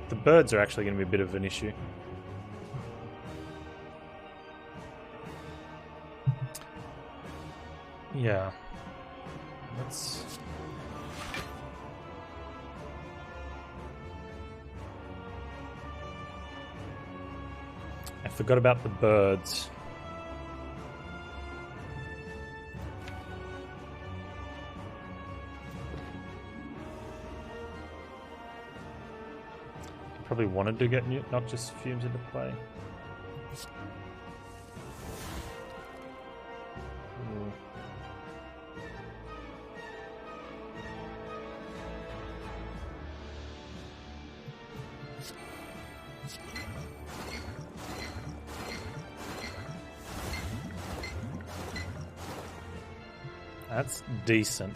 The birds are actually going to be a bit of an issue. Yeah. Let's... I forgot about the birds. Probably wanted to get noxious fumes into play. Ooh. That's decent.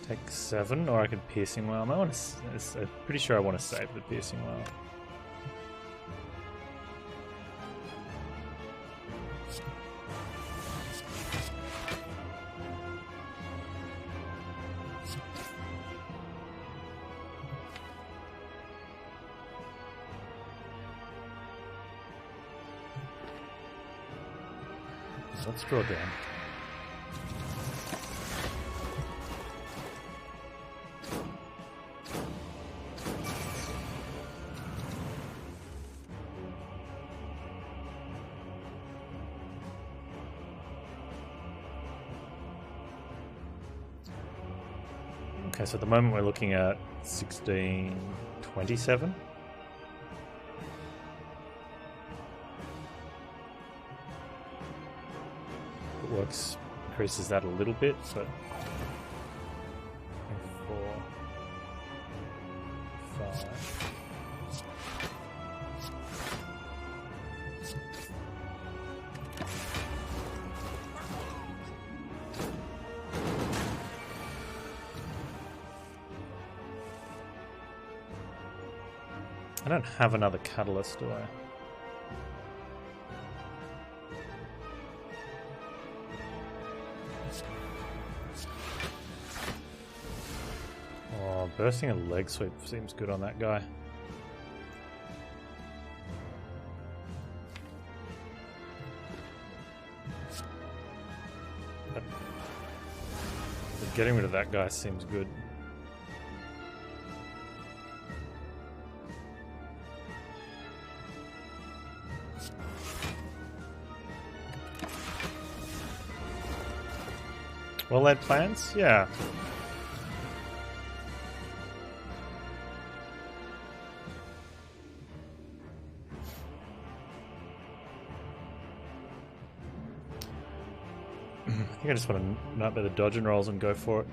Take 7, or I could piercing well. I want to. I'm pretty sure I want to save the piercing well. Let's draw down. Okay, so at the moment we're looking at 1627. It works, increases that a little bit, but 4, 5. I don't have another catalyst, do I? Oh, bursting a leg sweep seems good on that guy. But getting rid of that guy seems good. Well laid plans? Yeah. I think I just want to nightmare the dodge and rolls and go for it.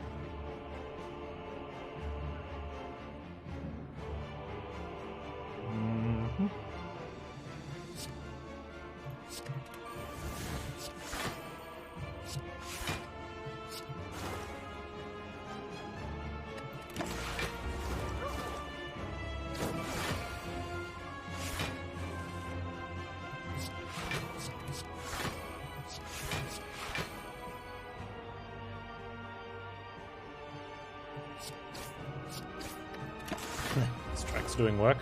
This track's doing work.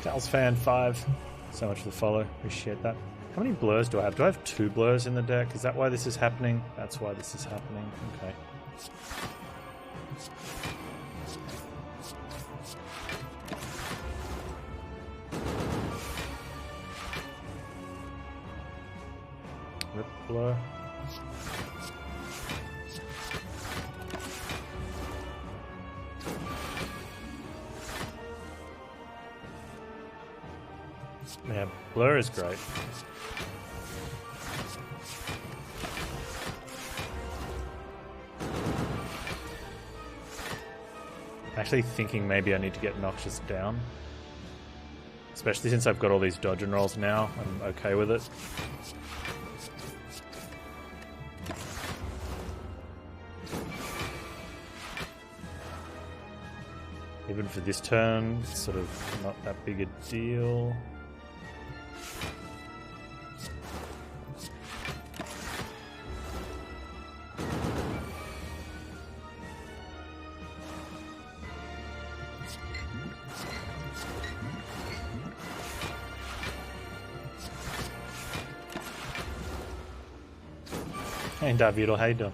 Cal's fan 5. So much for the follow. Appreciate that. How many blurs do I have? Do I have 2 blurs in the deck? Is that why this is happening? That's why this is happening. Okay. Rip blur. Yeah, blur is great. Actually thinking maybe I need to get Noxious down. Especially since I've got all these dodge and rolls now. I'm okay with it. Even for this turn, it's sort of not that big a deal. Hey David, how you doing?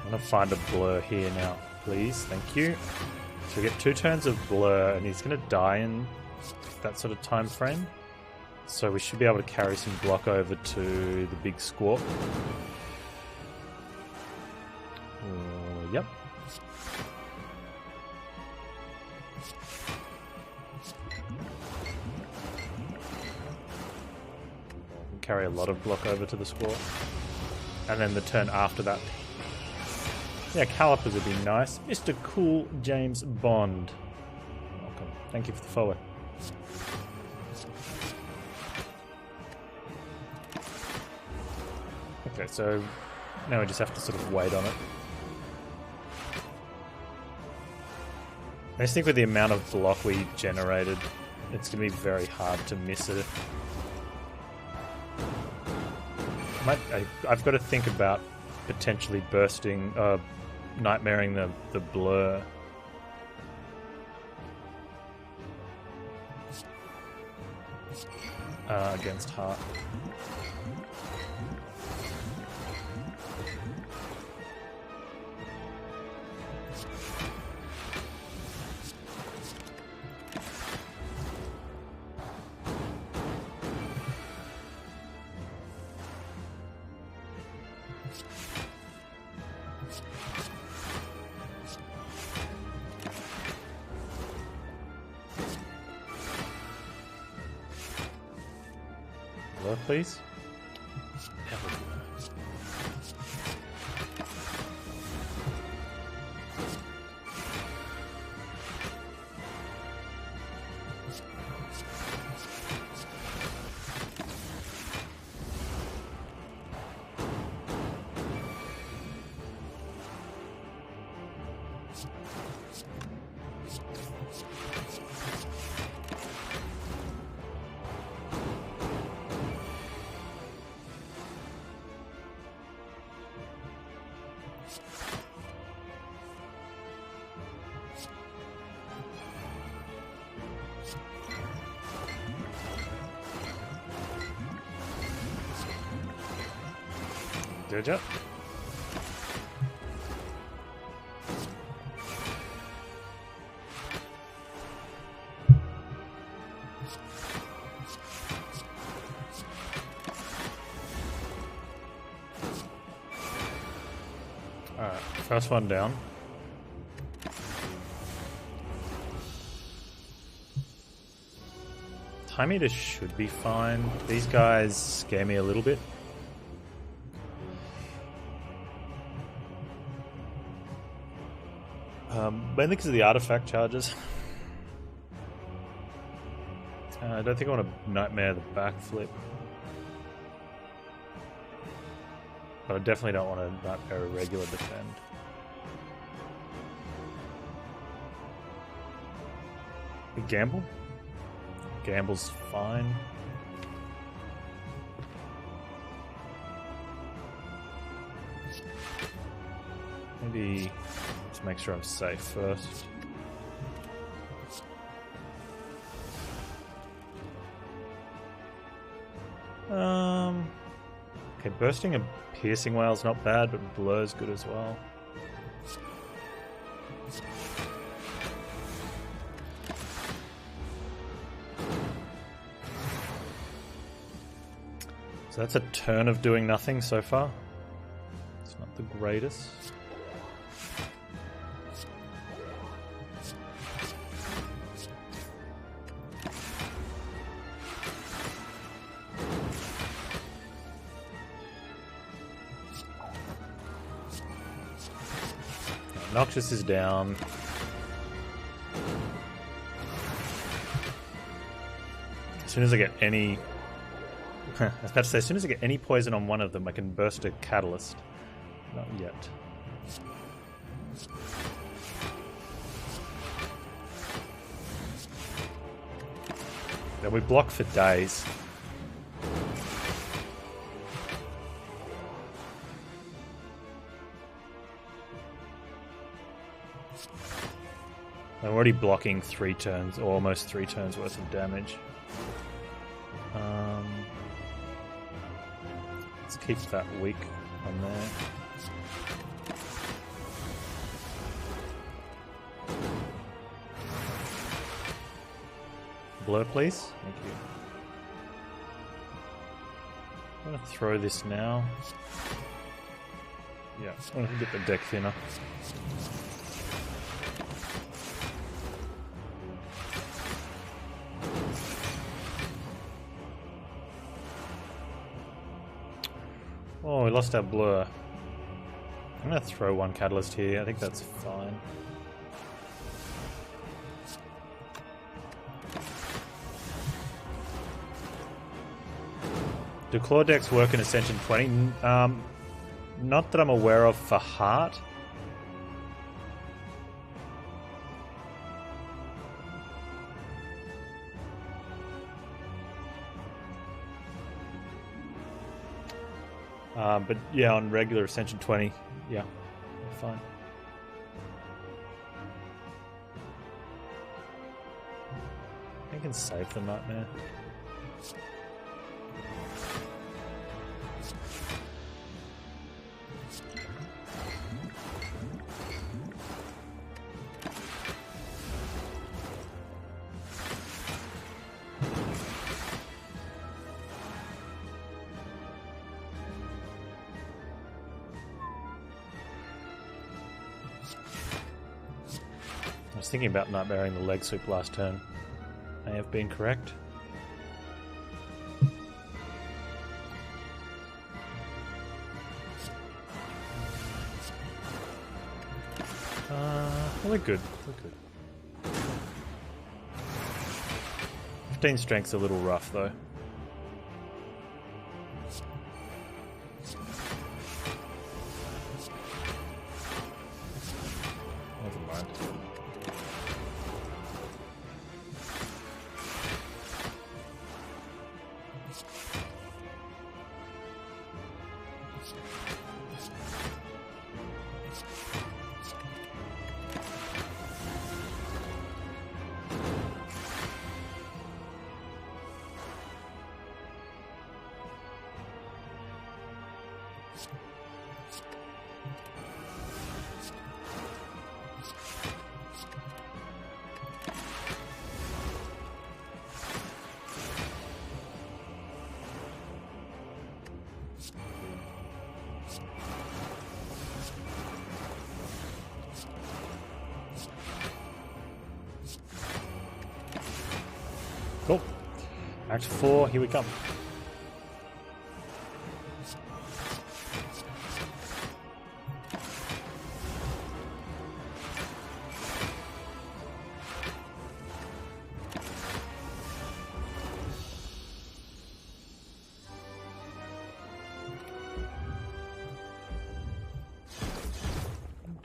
I'm gonna find a blur here now, please. Thank you. So we get 2 turns of blur, and he's going to die in that sort of time frame. So we should be able to carry some block over to the big squawk. Yep. Carry a lot of block over to the squawk. And then the turn after that. Yeah, calipers would be nice. Mr. Cool James Bond. Welcome. Thank you for the follow. Okay, so now we just have to sort of wait on it. I just think with the amount of block we generated, it's going to be very hard to miss it. I've got to think about potentially bursting, nightmaring the blur. Against Heart. Please. Good job. Alright, first one down. Time meter should be fine. These guys scare me a little bit. Mainly because of the artifact charges. I don't think I want to nightmare the backflip. But I definitely don't want to nightmare a regular defend. A gamble? Gamble's fine. Maybe just make sure I'm safe first. Okay, bursting a piercing whale's not bad, but blur's good as well. So that's a turn of doing nothing so far. It's not the greatest. Noxious is down. As soon as I get any... I was about to say, as soon as I get any poison on one of them, I can burst a catalyst. Not yet. Then we block for days. I'm already blocking 3 turns, or almost 3 turns worth of damage. Let's keep that weak on there. Blur, please. Thank you. I'm going to throw this now. Yeah, I want to get the deck thinner. Oh, we lost our blur. I'm going to throw 1 catalyst here. I think that's fine. Do claw decks work in Ascension 20? Not that I'm aware of for heart. But yeah, on regular Ascension 20, yeah, fine. I can save the Nightmare. I was thinking about nightmaring the leg sweep last turn. May have been correct. Well, they're good. They're good. 15 strength's a little rough, though. Never mind. Cool. Act 4, here we come.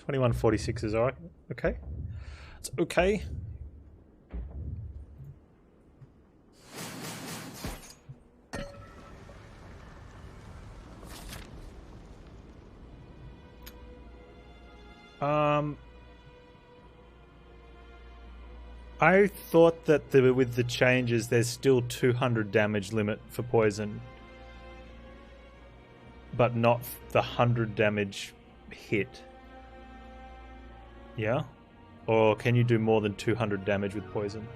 $21.46 is alright. Okay. It's okay. I thought that with the changes, there's still 200 damage limit for poison. but not the 100 damage hit. Yeah? Or can you do more than 200 damage with poison?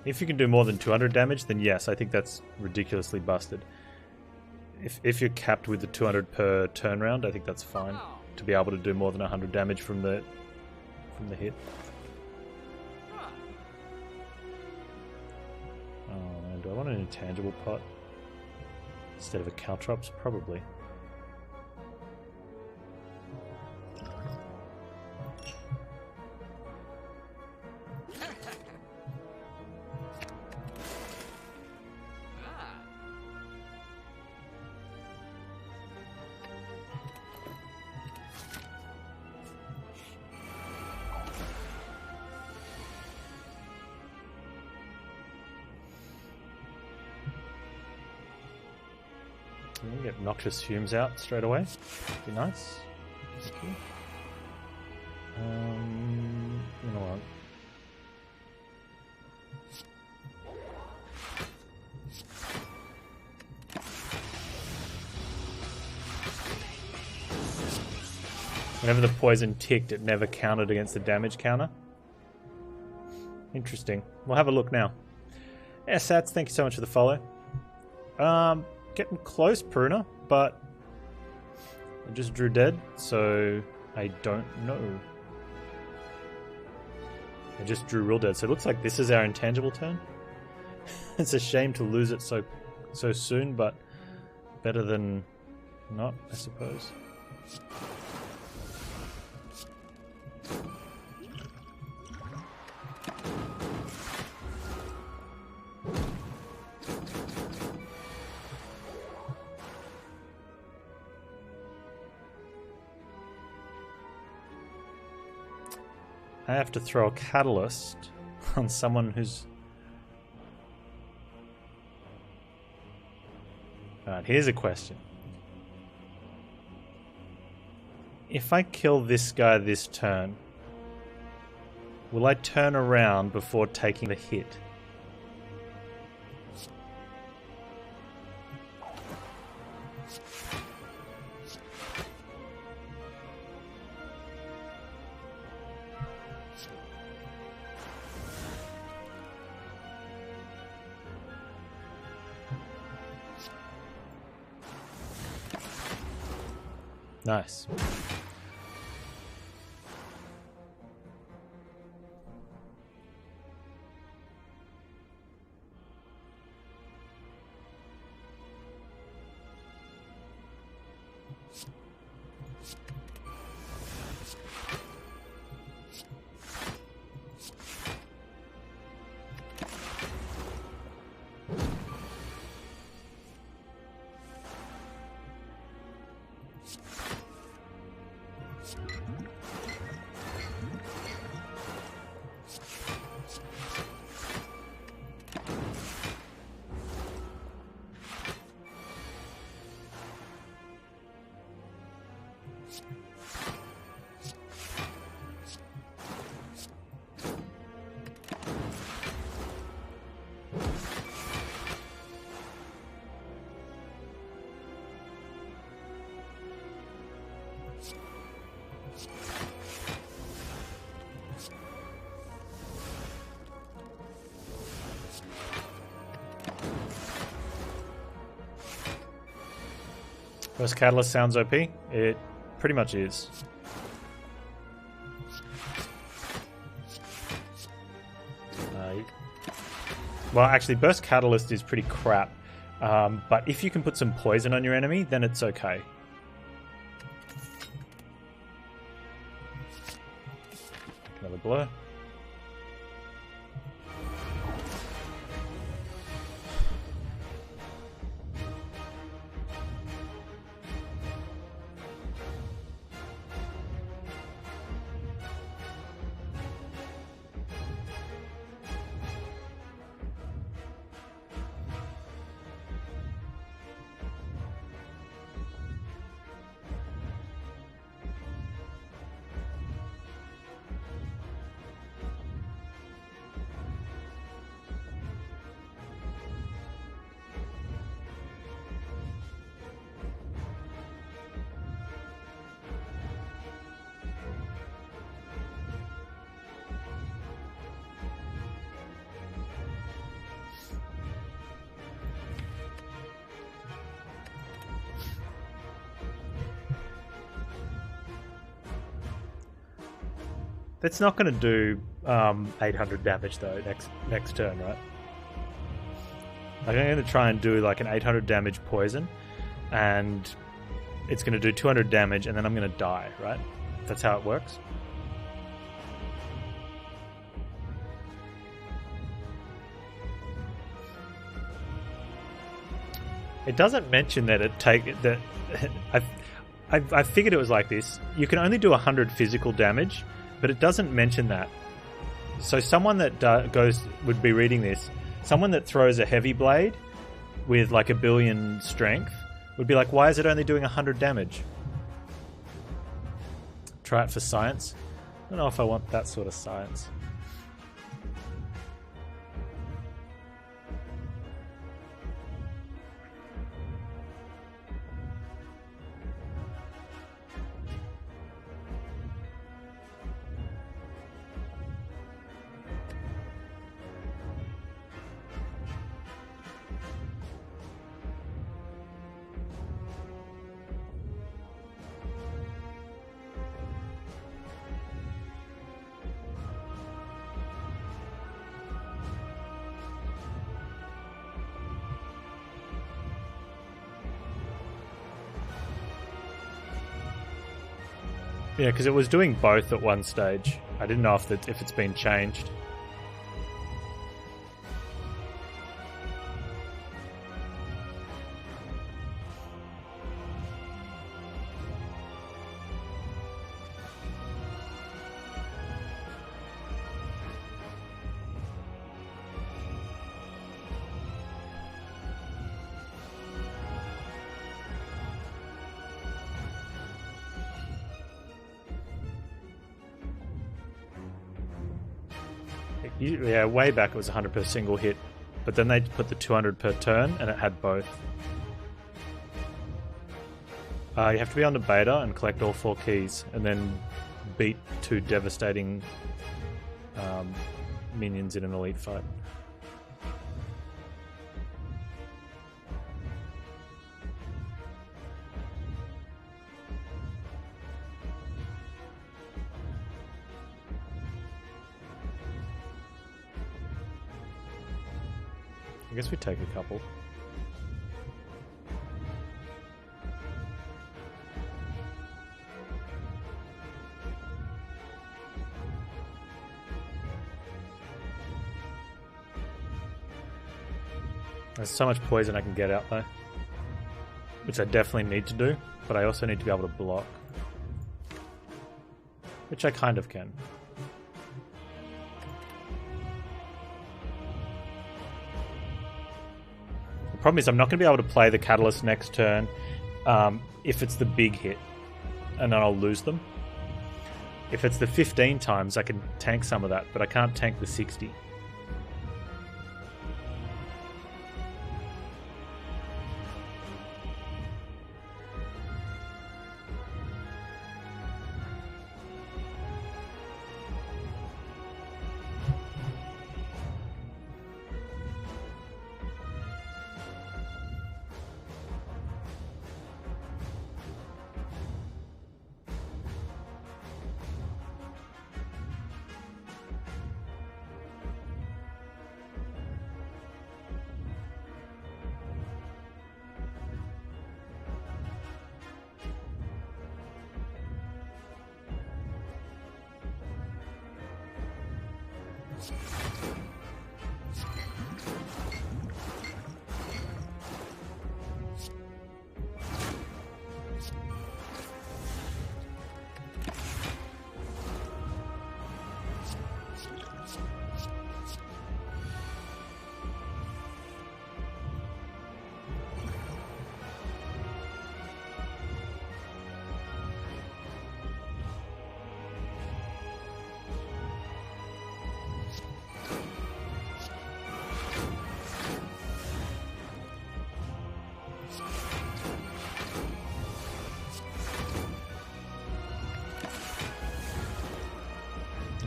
If you can do more than 200 damage, then yes, I think that's ridiculously busted. If you're capped with the 200 per turn round, I think that's fine to be able to do more than 100 damage from the hit. Oh, do I want an intangible pot instead of a caltrops? Probably. Get noxious fumes out straight away. Be nice. You know what? Whenever the poison ticked, it never counted against the damage counter. Interesting. We'll have a look now. Yeah, Sats, thank you so much for the follow. Getting close, Pruner, but I just drew dead, so I don't know. I just drew real dead, so it looks like this is our intangible turn. It's a shame to lose it so soon, but better than not, I suppose. I have to throw a catalyst on someone who's... Alright, here's a question. If I kill this guy this turn, will I turn around before taking the hit? Nice. First Catalyst sounds OP. It pretty much is. Well, actually, Burst Catalyst is pretty crap. But if you can put some poison on your enemy, then it's okay. Another blow. That's not going to do 800 damage though next turn, right? Like, I'm going to try and do like an 800 damage poison, and it's going to do 200 damage, and then I'm going to die, right? That's how it works. It doesn't mention that I figured it was like this. You can only do 100 physical damage, but it doesn't mention that. So someone that would be reading this. Someone that throws a heavy blade with like 1 billion strength would be like, why is it only doing 100 damage? Try it for science. I don't know if I want that sort of science. Yeah, because it was doing both at one stage. I didn't know if it's been changed. Yeah, way back it was 100 per single hit, but then they put the 200 per turn, and it had both. You have to be on the beta and collect all 4 keys, and then beat 2 devastating minions in an elite fight. I guess we take a couple. There's so much poison I can get out though, which I definitely need to do, but I also need to be able to block, which I kind of can. Problem is I'm not going to be able to play the catalyst next turn if it's the big hit, and then I'll lose them. If it's the 15 times, I can tank some of that, but I can't tank the 60.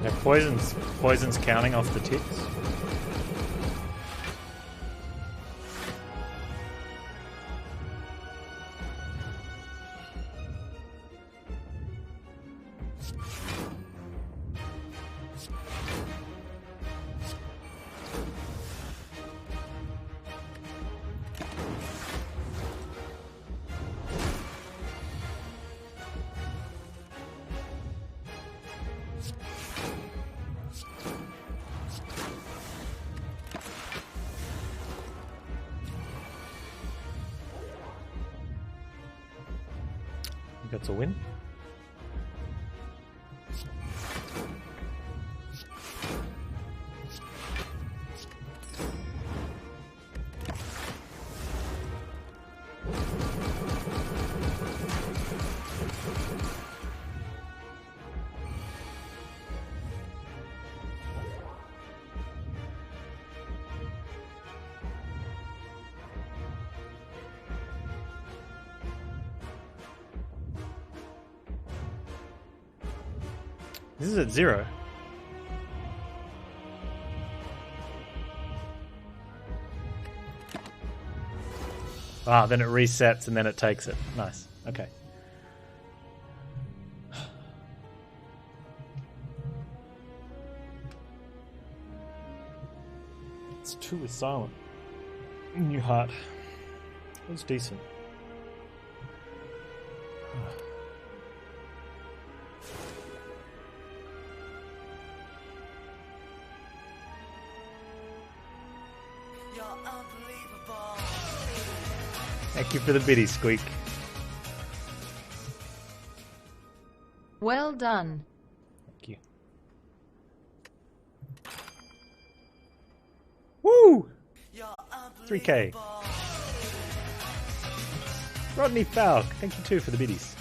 Yeah, poison's counting off the ticks. That's a win. This is at 0. Ah, then it resets and then it takes it. Nice. Okay. It's 2 with silent. New heart. It was decent. Thank you for the biddy, Squeak. Well done. Thank you. Woo! 3K. Rodney Falk, thank you too for the biddies.